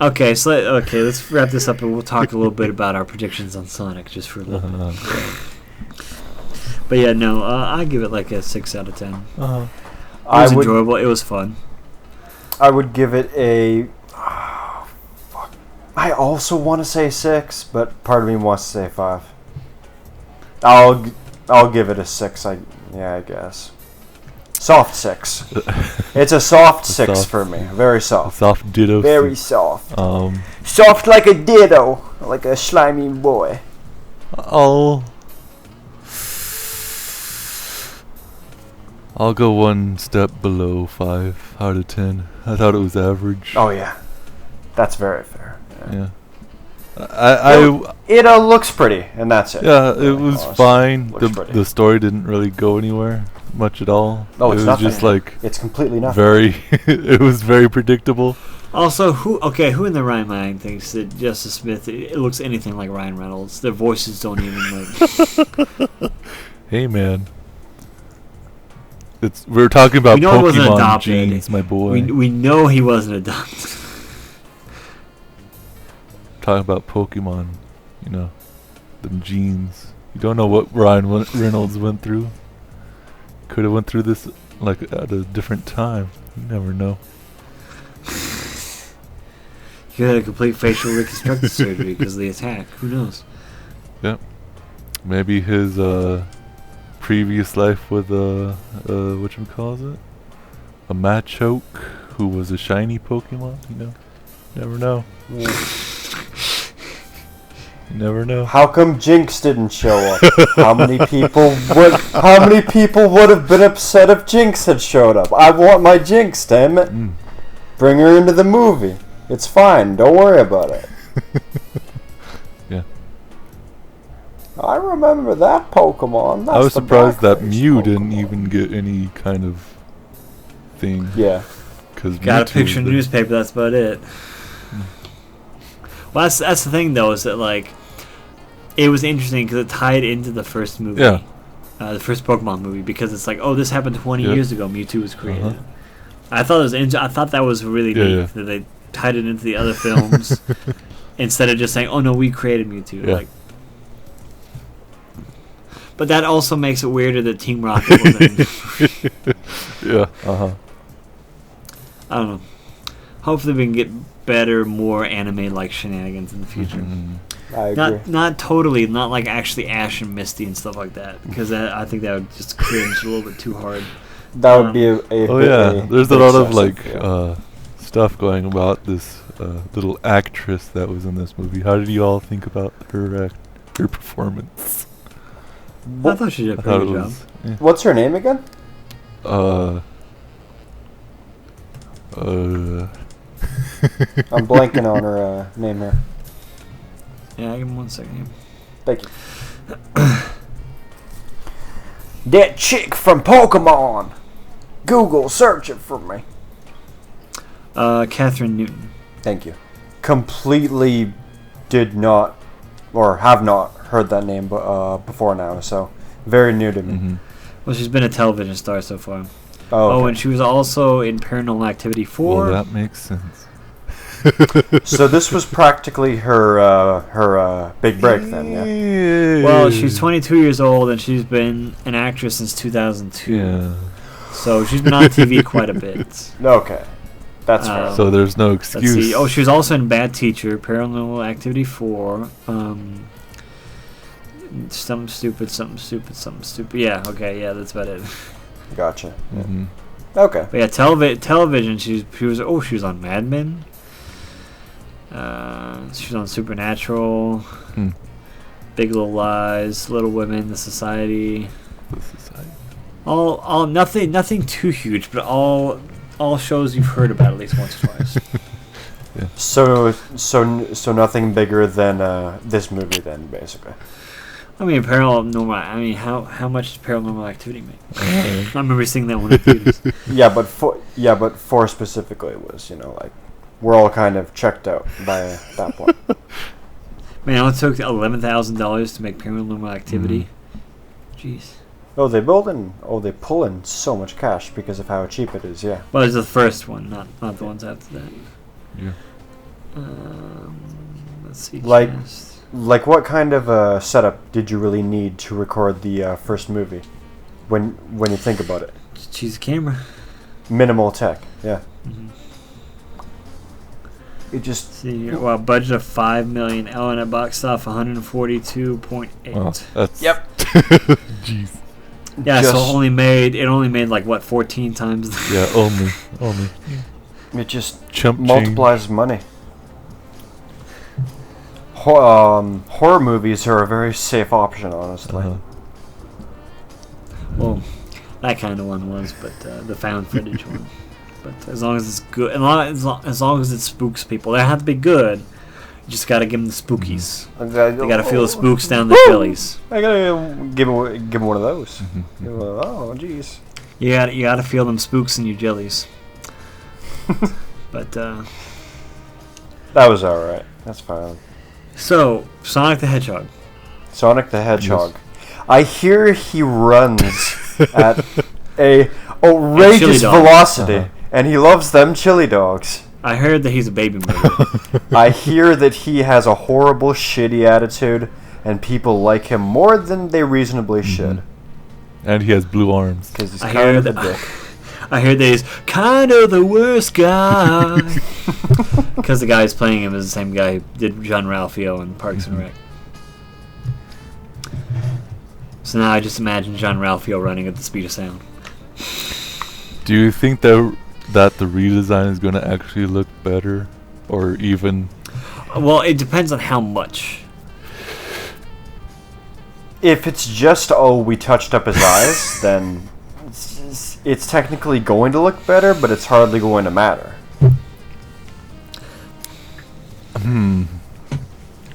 Okay, so let's wrap this up, and we'll talk a little bit about our predictions on Sonic just for a little bit. But yeah, no, I give it like a 6 out of 10. It was enjoyable. It was fun. I would give it a. I also want to say 6, but part of me wants to say 5. I'll give it a 6. I guess. Soft 6. It's a soft 6 soft, for me. Very soft. Soft ditto. Very soft. Soft like a ditto, like a slimy boy. I'll go one step below 5 out of 10. I thought it was average. Oh yeah, that's very fair. Yeah. It looks pretty, and that's it. Yeah, it was fine. Pretty. The story didn't really go anywhere much at all. No, it it's was nothing. just like it's completely nothing. it was very predictable. Also, who in their right mind thinks that Justice Smith it looks anything like Ryan Reynolds? Their voices don't even like. Hey man, we're talking about know it wasn't Pokemon adopted. genes, my boy. We know he wasn't adopted. Talking about Pokemon, the genes. You don't know what Ryan Reynolds went through. Could have went through this like at a different time. You never know. He had a complete facial reconstructive surgery because of the attack. Who knows? Yep. Maybe his previous life with whatchamacallit? A Machoke who was a shiny Pokemon, Never know. You never know. How come Jinx didn't show up? How many people would have been upset if Jinx had showed up? I want my Jinx, damn it. Bring her into the movie. It's fine. Don't worry about it. Yeah. I remember that Pokemon. That's I was surprised that black-faced Mew Pokemon. didn't even get any kind of thing. Yeah. Cause Got a Mewtwo picture in the was newspaper. That's about it. Well, that's the thing though, is that like it was interesting because it tied into the first movie. Yeah. The first Pokemon movie, because it's like, oh, this happened 20 years ago. Mewtwo was created. Uh-huh. I thought I thought that was really neat that they tied it into the other films instead of just saying, "Oh no, we created Mewtwo." Yeah. Like, but that also makes it weirder that Team Rocket wasn't in the movie. Yeah. I don't know. Hopefully, we can get better, more anime-like shenanigans in the future. I agree. Not totally, not like actually Ash and Misty and stuff like that, because I think that would just cringe a little bit too hard. That would be a Oh yeah, there's a lot of excessive, like stuff going about this little actress that was in this movie. How did you all think about her performance? I thought she did a pretty good job. What's her name again? I'm blanking on her name here. Yeah, give me 1 second here. Thank you. That chick from Pokemon. Google, search it for me. Catherine Newton. Thank you. Completely did not or have not heard that name before now, so very new to me. Mm-hmm. Well, she's been a television star so far. Oh, okay. And she was also in Paranormal Activity 4. Well, that makes sense. So this was practically her big break then, yeah. Well, she's 22 years old, and she's been an actress since 2002. Yeah. So she's been on TV quite a bit. Okay, that's fair. So there's no Let's excuse. see. Oh, she was also in Bad Teacher, Paranormal Activity 4. Something stupid. Yeah, okay, yeah, that's about it. Gotcha. Mm-hmm. Okay. But yeah, television. She was on Mad Men. She was on Supernatural, Big Little Lies, Little Women, The Society. All nothing too huge, but all shows you've heard about at least once or twice. Yeah. So nothing bigger than this movie then, basically. I mean, how much did Paranormal Activity make? I remember seeing that one in theaters. Yeah, but four specifically was, like, we're all kind of checked out by that point. Man, it took $11,000 to make Paranormal Activity. Jeez. Oh, they pull in so much cash because of how cheap it is. Yeah. Well, it's the first one, not the ones after that. Yeah. Let's see. Like what kind of setup did you really need to record the first movie? When you think about it. Choose a camera. Minimal tech. Yeah. Mm-hmm. It just Well, budget of $5 million. And a box off 142.8. Wow, that's Yep. Jeez. Yeah, so it only made like what 14 times. Yeah, only. It just Chump multiplies money. Horror movies are a very safe option, honestly. Uh-huh. Well, that kind of one was, but the found footage one. But as long as it's good, as long as it spooks people, they have to be good. You just gotta give them the spookies. They gotta feel the spooks down the chillies. I gotta give him one of those. Mm-hmm. Oh, jeez. You gotta feel them spooks in your jellies. But that was all right. That's fine. So Sonic the Hedgehog. Sonic the Hedgehog. Yes. I hear he runs at a outrageous velocity, and he loves them chili dogs. I heard that he's a baby murderer. I hear that he has a horrible, shitty attitude, and people like him more than they reasonably should. And he has blue arms. Because he's kind of a dick. I heard that he's kind of the worst guy. Because the guy who's playing him is the same guy who did John Ralphio in Parks and Rec. So now I just imagine John Ralphio running at the speed of sound. Do you think that the redesign is going to actually look better? Or even... Well, it depends on how much. If it's just, we touched up his eyes, then it's technically going to look better, but it's hardly going to matter.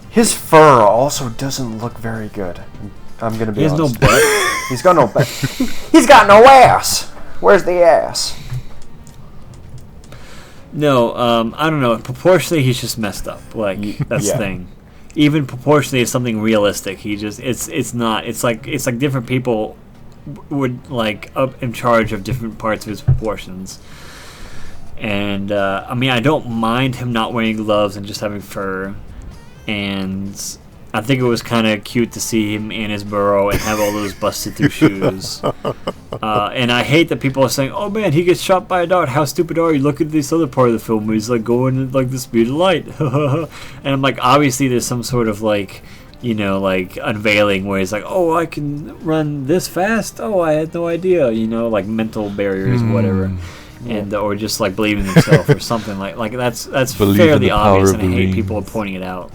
His fur also doesn't look very good. I'm going to be honest. He has no butt. He's got no butt. He's got no ass. Where's the ass? No, I don't know. Proportionally, he's just messed up. Like, that's the thing. Even proportionally, it's something realistic. It's not. It's like different people would like up in charge of different parts of his proportions. And I mean, I don't mind him not wearing gloves and just having fur. And I think it was kind of cute to see him in his burrow and have all those busted through shoes. And I hate that people are saying, "Oh man, he gets shot by a dart. How stupid are you? Look at this other part of the film where he's like going at like the speed of light." And I'm like, obviously there's some sort of like, like unveiling where he's like, "Oh, I can run this fast. Oh, I had no idea." Like mental barriers, whatever. And or just like believing in himself or something like that's fairly obvious, and I hate people pointing it out.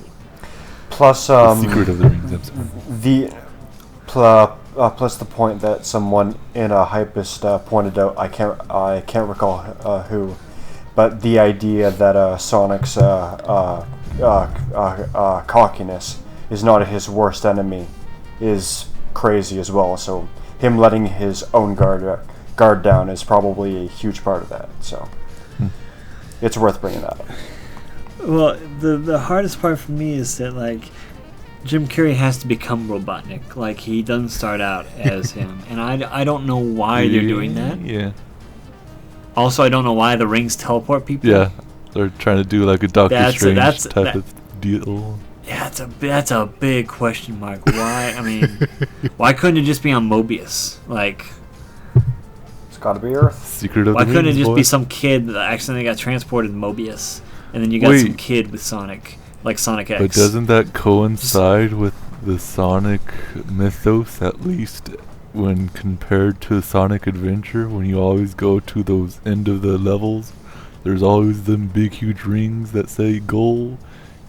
Plus, the Secret of the Rings. Plus the point that someone in a hypist pointed out. I can't recall who, but the idea that Sonic's cockiness is not his worst enemy is crazy as well. So him letting his own guard down is probably a huge part of that. So it's worth bringing that up. Well, the hardest part for me is that like Jim Carrey has to become Robotnik. Like he doesn't start out as him, and I don't know why they're doing that. Yeah. Also, I don't know why the rings teleport people. Yeah. They're trying to do like a Doctor Strange type that- of deal. Yeah, that's a big question mark. Why? I mean, why couldn't it just be on Mobius? Like, It's got to be Earth. Secret of why the couldn't it Rings, just boy. be some kid that accidentally got transported in Mobius, and then you got some Wait. kid with Sonic, like Sonic X? But doesn't that coincide with the Sonic mythos, at least when compared to Sonic Adventure? When you always go to those end of the levels, there's always them big huge rings that say goal.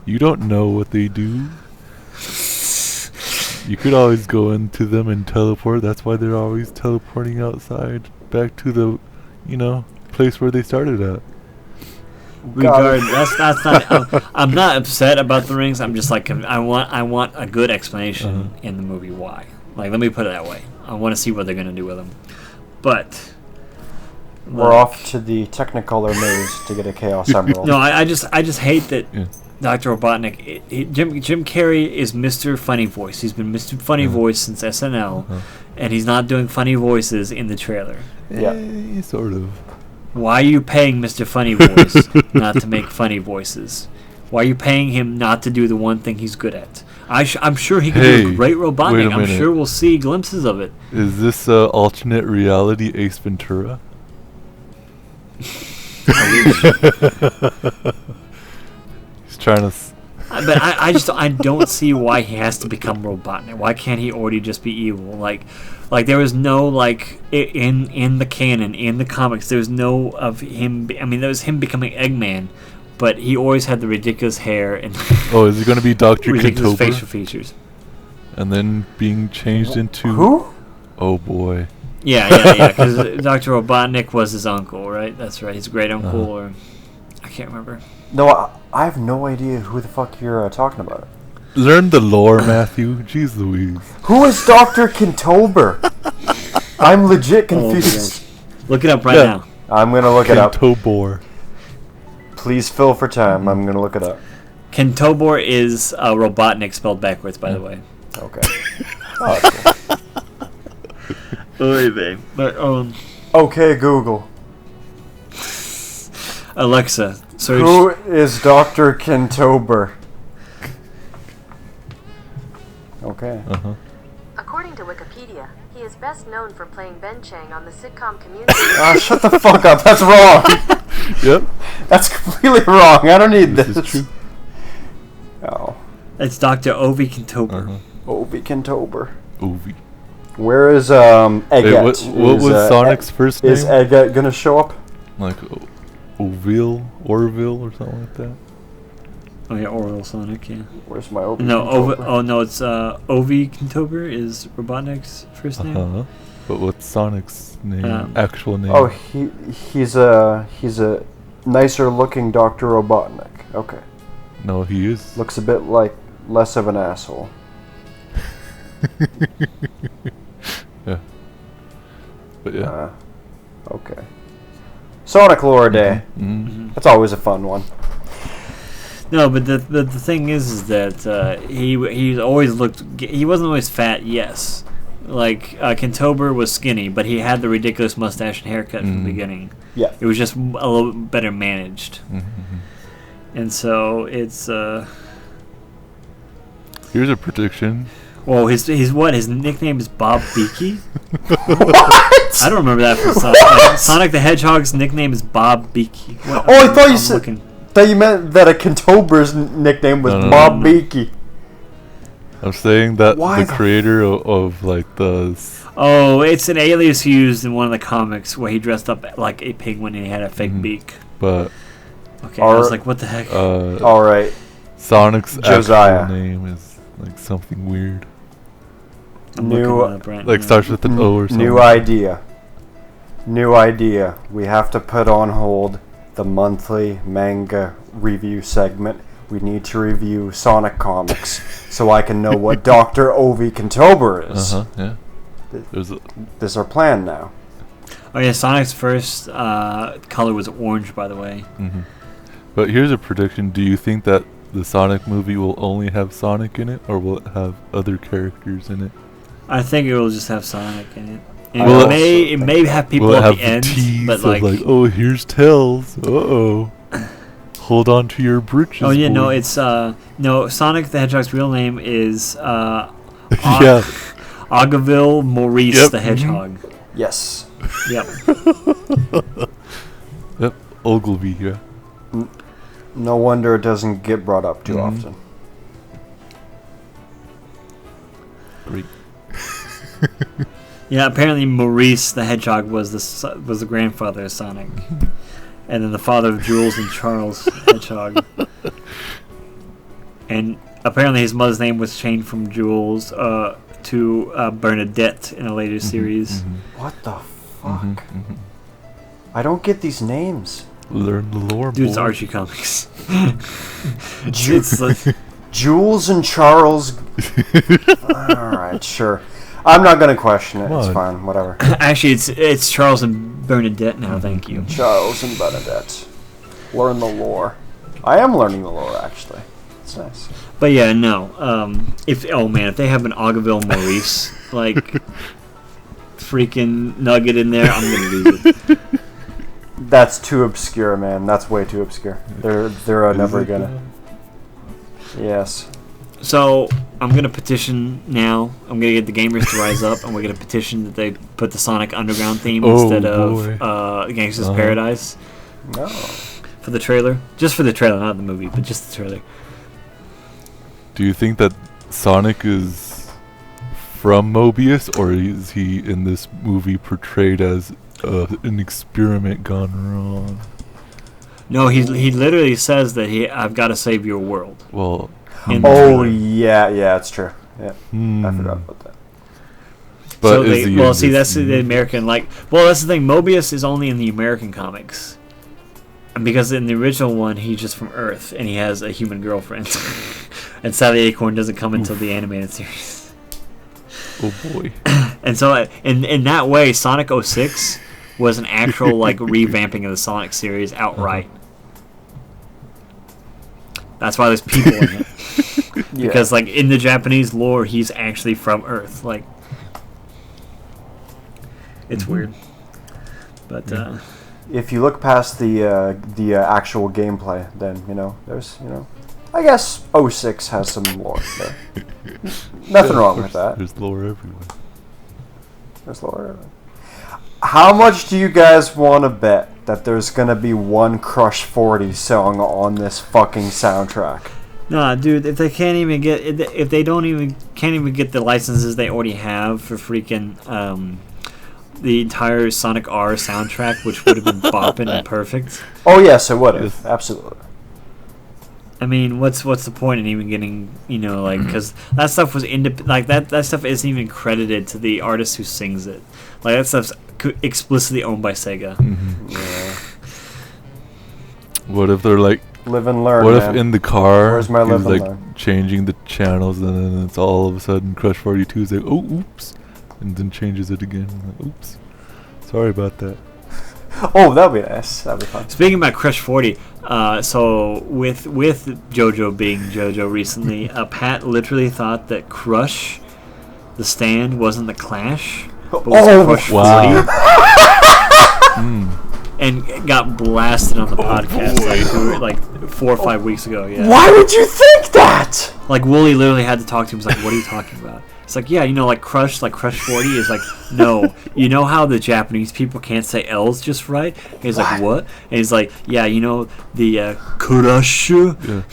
You don't know what they do. You could always go into them and teleport. That's why they're always teleporting outside back to the, place where they started at. That's not. I'm not upset about the rings. I'm just like I want a good explanation in the movie why. Like, let me put it that way. I want to see what they're gonna do with them. But We're off to the Technicolor maze to get a Chaos Emerald. no, I just hate that. Yeah. Dr. Robotnik, Jim Carrey is Mr. Funny Voice. He's been Mr. Funny Voice since SNL, and he's not doing funny voices in the trailer. Yeah. Sort of. Why are you paying Mr. Funny Voice not to make funny voices? Why are you paying him not to do the one thing he's good at? I'm sure he can do a great wait Robotnik. a I'm minute. sure we'll see glimpses of it. Is this alternate reality Ace Ventura? He's trying to. But I don't see why he has to become Robotnik. Why can't he already just be evil? Like there was no in the canon, in the comics, there was no of him. I mean, there was him becoming Eggman, but he always had the ridiculous hair and Oh, is it going to be Dr. ridiculous Kentober? facial features. And then being changed into. Who? Oh boy. Yeah. Because Dr. Robotnik was his uncle, right? That's right. His great uncle, or I can't remember. No, I have no idea who the fuck you're talking about. Learn the lore, Matthew. Jeez Louise. Who is Dr. Kentober? I'm legit confused. Look it up right Yeah. now. I'm gonna look it up. Kentobor. Please fill for time. I'm gonna look it up. Kentobor is Robotnik spelled backwards, by the way. Okay. Oh, that's cool. Oy vey. But Okay, Google. Alexa, search. Who is Dr. Kentober? Okay. According to Wikipedia, he is best known for playing Ben Chang on the sitcom Community. Ah, shut the fuck up. That's wrong. Yep. That's completely wrong. I don't need this. This is true. Oh. It's Dr. Ovi Kentobor. Obi Kentober. Ovi. Where is Eggette? Hey, what was Sonic's first name? Is Eggette gonna show up? Like Orville or something like that. Oh yeah, Orville Sonic, yeah. Where's my Obi No, Kentober? it's Ovi Kentobor is Robotnik's first name. But what's Sonic's name? Actual name? Oh, he's a nicer looking Dr. Robotnik. Okay. No, he is. Looks a bit like less of an asshole. Yeah. But yeah. Okay. Sonic Lore Day. Mm-hmm. That's always a fun one. No, but the thing is that he's always looked. He wasn't always fat. Yes, like Kentobor was skinny, but he had the ridiculous mustache and haircut from the beginning. Yeah. It was just a little better managed, and so it's. Here's a prediction. Well, his nickname is Bob Beaky. What? I don't remember that from Sonic. Like, Sonic the Hedgehog's nickname is Bob Beaky. Oh, I thought you said. Thought you meant that a Kentober's nickname was Bob Beaky. I'm saying that Why the creator of like the. Oh, it's an alias used in one of the comics where he dressed up like a penguin and he had a fake beak. But. Okay, I was like, what the heck? All right. Sonic's Josiah. actual name is like something weird. I'm looking it up right Like now. starts with an O or something. New idea. We have to put on hold the monthly manga review segment. We need to review Sonic comics so I can know what Dr. Ovi Kentober is. Yeah. This is our plan now. Oh yeah, Sonic's first color was orange, by the way. But here's a prediction. Do you think that the Sonic movie will only have Sonic in it, or will it have other characters in it? I think it will just have Sonic in it. And Will it may have people will it at have the the end, tease but of like, oh, here's Tails. Uh-oh. Hold on to your britches. oh yeah, no, boy. it's no, Sonic the Hedgehog's real name is Yeah. Agaville Maurice Yep. the Hedgehog. Yes. Yep. Yep. Ogilvy, yeah. No wonder it doesn't get brought up too often. Great. Yeah, apparently Maurice the Hedgehog was the grandfather of Sonic, and then the father of Jules and Charles Hedgehog. And apparently his mother's name was changed from Jules to Bernadette in a later series. What the fuck? I don't get these names. Learn the lore, Dude, it's boy. Archie Comics. Ju- It's like, Jules and Charles. Alright, sure. I'm not gonna question it. Come It's on. fine. Whatever. actually, it's Charles and Bernadette now. Thank you. Charles and Bernadette. Learn the lore. I am learning the lore, actually. It's nice. But yeah, no. If they have an Agaville Maurice like freaking nugget in there, I'm gonna lose it. That's too obscure, man. That's way too obscure. They're never Is it, gonna. Yes. So I'm gonna petition now. I'm gonna get the gamers to rise up, and we're gonna petition that they put the Sonic Underground theme Oh, instead boy. of Gangsta's Uh-huh. Paradise No. for the trailer. Just for the trailer, not the movie, but just the trailer. Do you think that Sonic is from Mobius, or is he in this movie portrayed as an experiment gone wrong? No, he literally says that I've got to save your world. Well, In the Oh trailer. yeah, it's true. Yeah, I forgot hmm. about that. But So is he well, in see, this that's the American. Well, that's the thing. Mobius is only in the American comics, and because in the original one he's just from Earth and he has a human girlfriend, and Sally Acorn doesn't come until the animated series. Oh boy. And so, in that way, Sonic 06 was an actual revamping of the Sonic series outright. That's why there's people in it. Yeah. Because in the Japanese lore, he's actually from Earth. It's weird. But if you look past the actual gameplay, then there's I guess 06 has some lore there. Nothing Yeah, wrong of with course, that. There's lore everywhere. There's lore everywhere. How much do you guys want to bet that there's gonna be one Crush 40 song on this fucking soundtrack? nah, dude, if they can't even get if they can't even get the licenses they already have for freaking the entire Sonic R soundtrack, which would have been bopping and perfect. Oh yes, it would have. Yes. Absolutely. I mean, what's the point in even getting because that stuff was that stuff isn't even credited to the artist who sings it. That stuff's explicitly owned by Sega. Yeah. What if they're Live and learn. what man. if in the car Where's my he was live and learn? changing the channels, and then it's all of a sudden Crush 42 is oh oops, and then changes it again. Oops, sorry about that. Oh, that'd be nice. That'd be fun. Speaking about Crush 40, so with JoJo being JoJo recently, Pat literally thought that Crush, the stand, wasn't the Clash, but was Oh, Crush wow. 40, and got blasted on the podcast 4 or 5 weeks ago. Yeah, Why would you think that? Wooly literally had to talk to him. He's like, "What are you talking about?" It's yeah, Crush 40 is no. You know how the Japanese people can't say L's just right? And he's like, what? And he's like, yeah, the Crush. Yeah.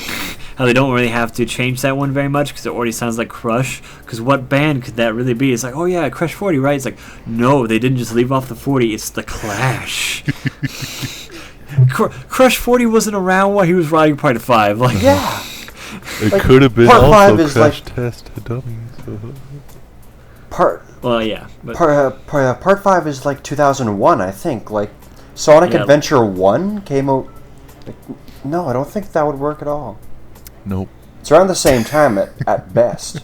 How they don't really have to change that one very much because it already sounds like Crush. Because what band could that really be? It's oh yeah, Crush 40, right? It's no, they didn't just leave off the 40. It's the Clash. Crush 40 wasn't around while he was writing Part 5. Yeah. It could have been Part 5 also is Crash Test Dummies. Well, yeah. But Part 5 is 2001, I think. Sonic Yeah. Adventure 1 came out. No, I don't think that would work at all. Nope. It's around the same time at best.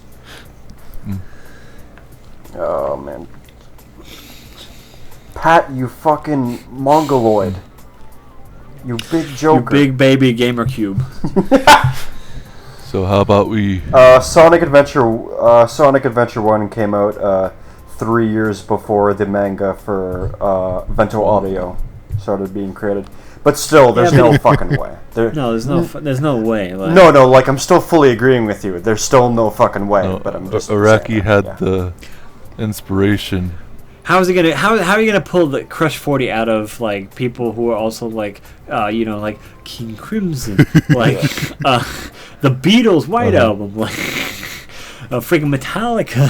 Oh man, Pat, you fucking mongoloid. You big joker. You big baby gamer cube. So how about we... Sonic Adventure 1 came out 3 years before the manga for Vento Audio started being created. But still, there's no fucking way. No, there's no way. Like, No, like, I'm still fully agreeing with you. There's still no fucking way, No, but I'm just Araki saying had that, the inspiration. how is he gonna? How are you gonna pull the Crush 40 out of like people who are also like, like King Crimson, like the Beatles' White Album, like freaking Metallica.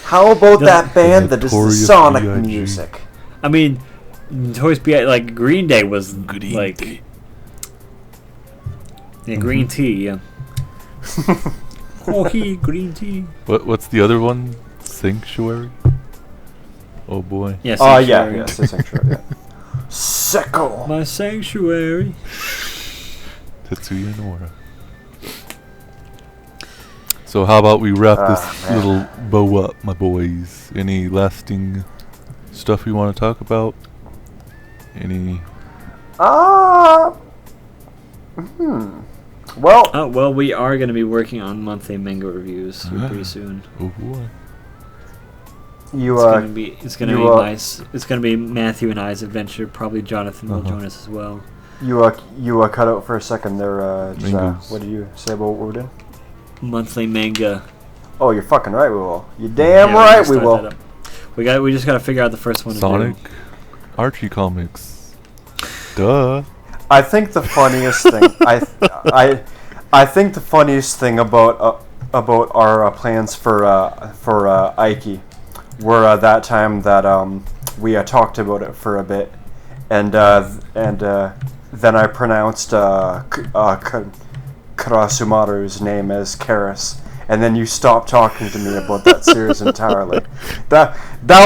How about that band that does the Notorious Sonic B.I.G. music? I mean, Notorious B.I.G. like Green Day was like Tea. yeah, green tea. Yeah. Green tea. What's the other one? Sanctuary? Oh boy. Yes. Oh, yes, it's Sanctuary. Yeah. Sicko! My sanctuary. Tetsuya Nomura. So how about we wrap this man. little bow up, my boys? Any lasting stuff you want to talk about? Any... Well, Well, we are going to be working on monthly manga reviews here pretty soon. Oh boy. It's gonna be you, nice. It's gonna be Matthew and I's adventure. Probably Jonathan will join us as well. you cut out for a second there, Josiah. What did you say about what we're doing? Monthly manga. Oh, you're fucking right, we will. You damn Yeah, right we're we gonna will. start that up. We just gotta figure out the first one. Sonic? To do. Archie comics. Duh. I think the funniest thing, I think the funniest thing about our plans for Ike were that time that we talked about it for a bit, and then I pronounced Karasumaru's name as Karis, and then you stopped talking to me about that series entirely. That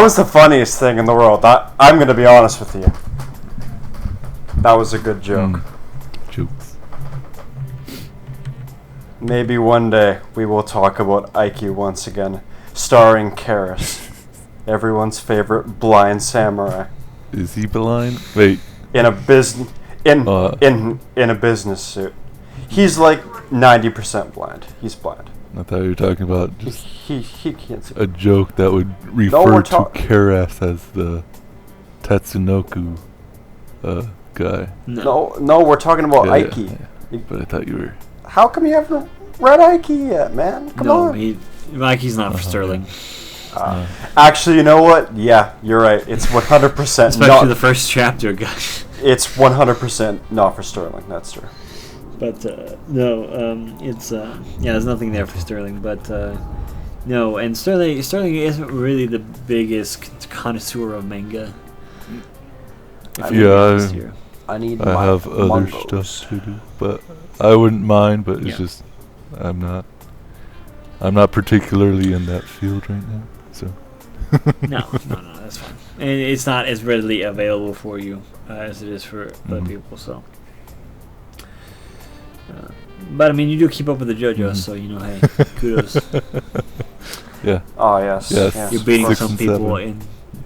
was the funniest thing in the world. I'm gonna be honest with you. That was a good joke. Jokes. Maybe one day we will talk about Ike once again, starring Karis, everyone's favorite blind samurai, Is he blind? Wait. in a business in a business suit. He's like 90% blind. He's blind. I thought you were talking about just He can't see. a joke that would refer we're to Karas as the Tatsunoku guy. No, we're talking about Yeah, Ike. yeah. But I thought you were... How come you haven't read Ike yet, man? Come on. Mikey's not for Sterling. Actually, you know what? Yeah, you're right. It's 100% Especially not. the first chapter, guys. It's 100% not for Sterling. That's true. But it's there's nothing there for Sterling. But no, and Sterling isn't really the biggest connoisseur of manga. I need. I have other mangos. stuff to do, but I wouldn't mind. But it's Yeah. just I'm not particularly in that field right now. So No, that's fine. And it's not as readily available for you as it is for other people. So, but I mean, you do keep up with the JoJo's, so hey, kudos. yeah, Oh yes. Yes. You're beating 6 some and people 7. in.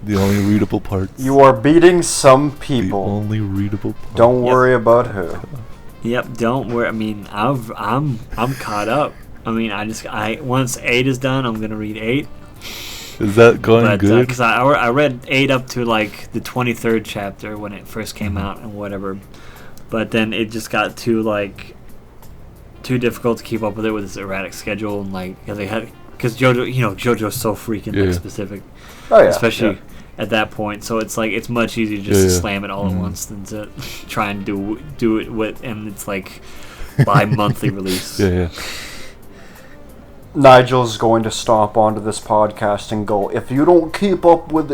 the only readable parts. You are beating some the people. only readable parts. Don't worry about who. Yep, don't worry. I mean, I'm caught up. I mean, once 8 is done, I'm gonna read 8. Is that going good? Because I read 8 up to like the 23rd chapter when it first came out and whatever, but then it just got too difficult to keep up with it with its erratic schedule and because JoJo, JoJo's so freaking specific, Oh yeah. especially at that point. So it's like it's much easier just to slam it all at once than to try and do it with, and it's like bi-monthly release. Yeah. Nigel's going to stomp onto this podcast and go, if you don't keep up with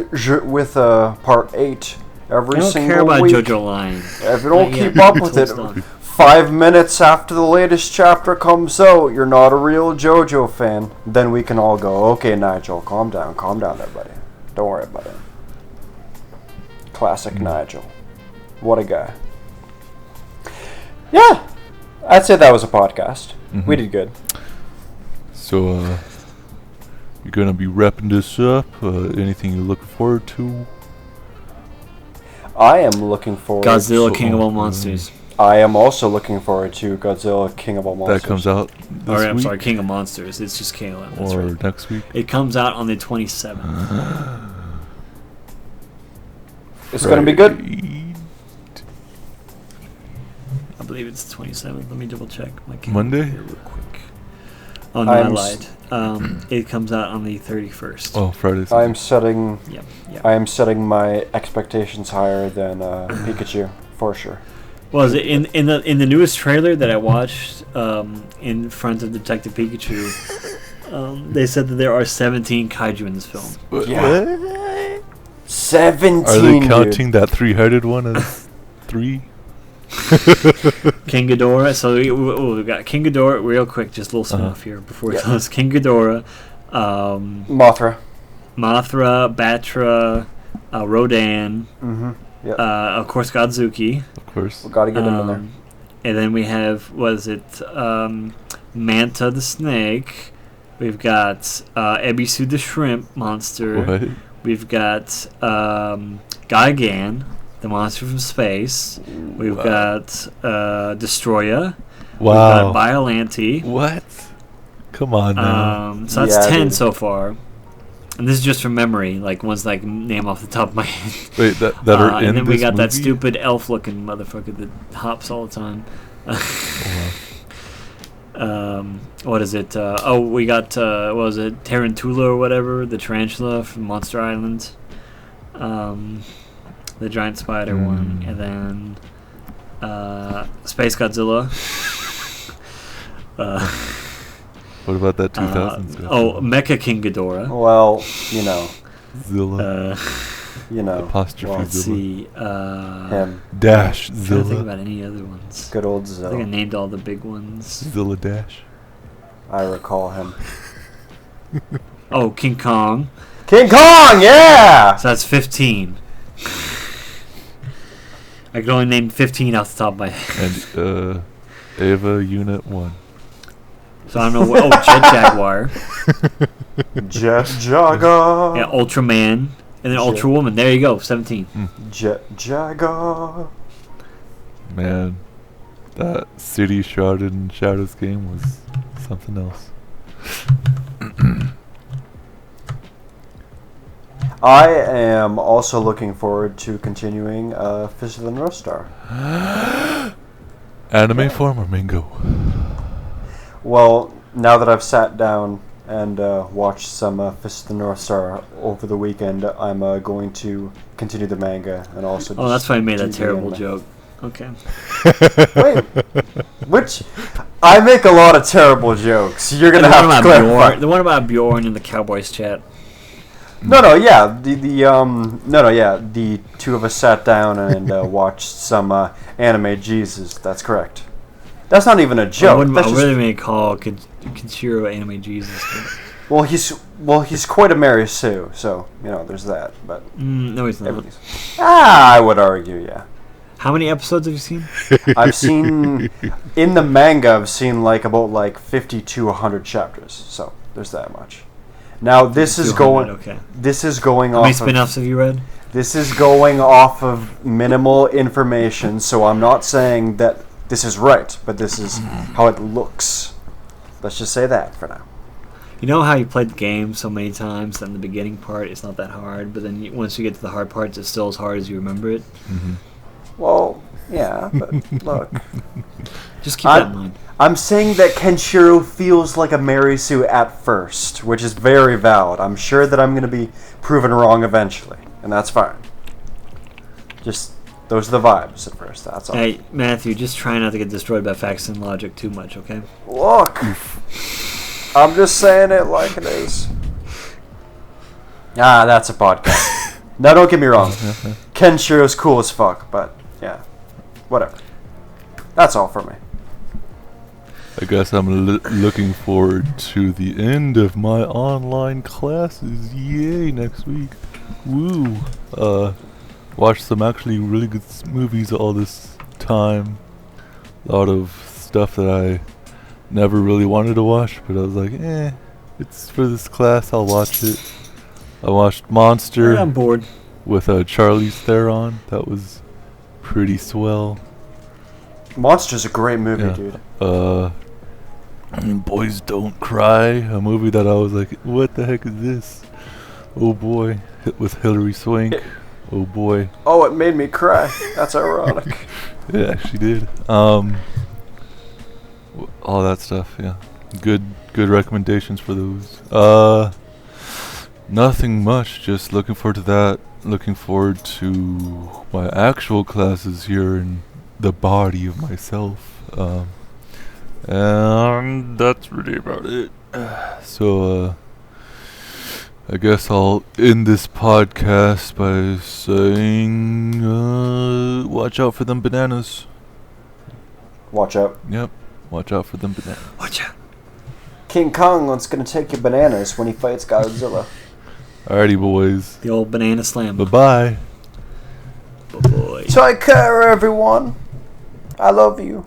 part 8 every I don't single care about week, JoJo Line. if you don't Not yet, keep up until with it's it done. 5 minutes after the latest chapter comes out, you're not a real JoJo fan. Then we can all go, okay, Nigel, calm down there, buddy. Don't worry about it. Classic Nigel. What a guy. Yeah, I'd say that was a podcast. We did good. So, you're gonna be wrapping this up. Anything you're looking forward to? I am looking forward Godzilla to... King of All Monsters. I am also looking forward to Godzilla King of All Monsters. That comes out this I'm week? sorry, King of Monsters. It's just King of That's or right. next week? It comes out on the 27th. It's going to be good. I believe it's the 27th. Let me double check my calendar Monday? here real quick. Oh, no, I I'm lied. It comes out on the 31st. Oh, Friday. I am setting... Yep. I am setting my expectations higher than Pikachu, for sure. Was it in the newest trailer that I watched in front of Detective Pikachu? They said that there are 17 kaiju in this film. Yeah. 17, Are they counting that three-headed one as 3? King Ghidorah. So we got King Ghidorah real quick. Just a little spin-off here before we close. King Ghidorah, Mothra. Mothra, Batra, Rodan. Mm-hmm. Yep. Of course, Godzuki. Of course. We got to get him in there. And then we have, Manta the Snake. We've got Ebisu the Shrimp Monster. What? We've got Gigan, the monster from space. We've got Destroya. Wow. We've got Biollante. What? Come on now. So that's 10 dude. so far. And this is just from memory, like ones that I can name off the top of my head. Wait, that are in and then we this got that movie? stupid elf-looking motherfucker that hops all the time. What is it? We got what was it? Tarantula or whatever, the tarantula from Monster Island. The giant spider one, and then Space Godzilla. What about that 2000s guy? Mecha King Ghidorah. Well, you know. Zilla. Apostrophe well, Let's Zilla. see. Him. Dash I'm trying to think Zilla. about any other ones. Good old I think I Zilla. named all the big ones. Zilla Dash. I recall him. Oh, King Kong. King Kong, yeah! So that's 15. I can only name 15 off the top of my head. And Ava Unit 1. So I don't know what. Oh, Jet Jaguar. Jet Jaguar. Yeah, Ultraman. And then Jet. Ultra Woman. There you go, 17. Jet Jaguar. Man, that City Shrouded in Shadows game was something else. I am also looking forward to continuing Fist of the North Star. Anime form or mango? Well, now that I've sat down and watched some Fist of the North Star over the weekend, I'm going to continue the manga and also. Oh, that's why I made do that the terrible anime. joke. Okay. Wait, which I make a lot of terrible jokes. You're gonna have to clarify. The one about Bjorn in the Cowboys chat. The two of us sat down and watched some anime. Jesus, that's correct. That's not even a joke. I really may call Kenshiro Anime Jesus. Well, he's quite a Mary Sue, so there's that. But No, he's not. I would argue, yeah. How many episodes have you seen? I've seen in the manga. I've seen about 50 to 100 chapters. So there's that much. Now this is going. Okay. This is going How off. many spin-offs have you read? This is going off of minimal information, so I'm not saying that this is right, but this is how it looks. Let's just say that for now. You know how you played the game so many times that in the beginning part it's not that hard, but then once you get to the hard parts it's still as hard as you remember it? Mm-hmm. Well, yeah, but look. Just keep that in mind. I'm saying that Kenshiro feels like a Mary Sue at first, which is very valid. I'm sure that I'm going to be proven wrong eventually, and that's fine. Just, those are the vibes at first, that's all. Hey, Matthew, just try not to get destroyed by facts and logic too much, okay? Look! I'm just saying it like it is. That's a podcast. Now, don't get me wrong. Kenshiro's cool as fuck, but, yeah. Whatever. That's all for me. I guess I'm looking forward to the end of my online classes. Yay, next week. Woo. Watched some actually really good movies all this time. A lot of stuff that I never really wanted to watch, but I was like, it's for this class, I'll watch it. I watched Monster. Yeah, I'm bored. with Charlize Theron. That was pretty swell. Monster's a great movie, Yeah. dude. Boys Don't Cry, a movie that I was like, what the heck is this? Oh boy, with Hilary Swank. Oh boy, Oh, it made me cry. That's ironic. it actually did. All that stuff, yeah. Good recommendations for those. Nothing much. Just looking forward to that. Looking forward to my actual classes here in the body of myself. And that's really about it. So, I guess I'll end this podcast by saying, watch out for them bananas. Watch out. Yep, watch out for them bananas. Watch out. King Kong's gonna take your bananas when he fights Godzilla. Alrighty, boys. The old banana slam. Bye-bye. Boy. Take care, everyone. I love you.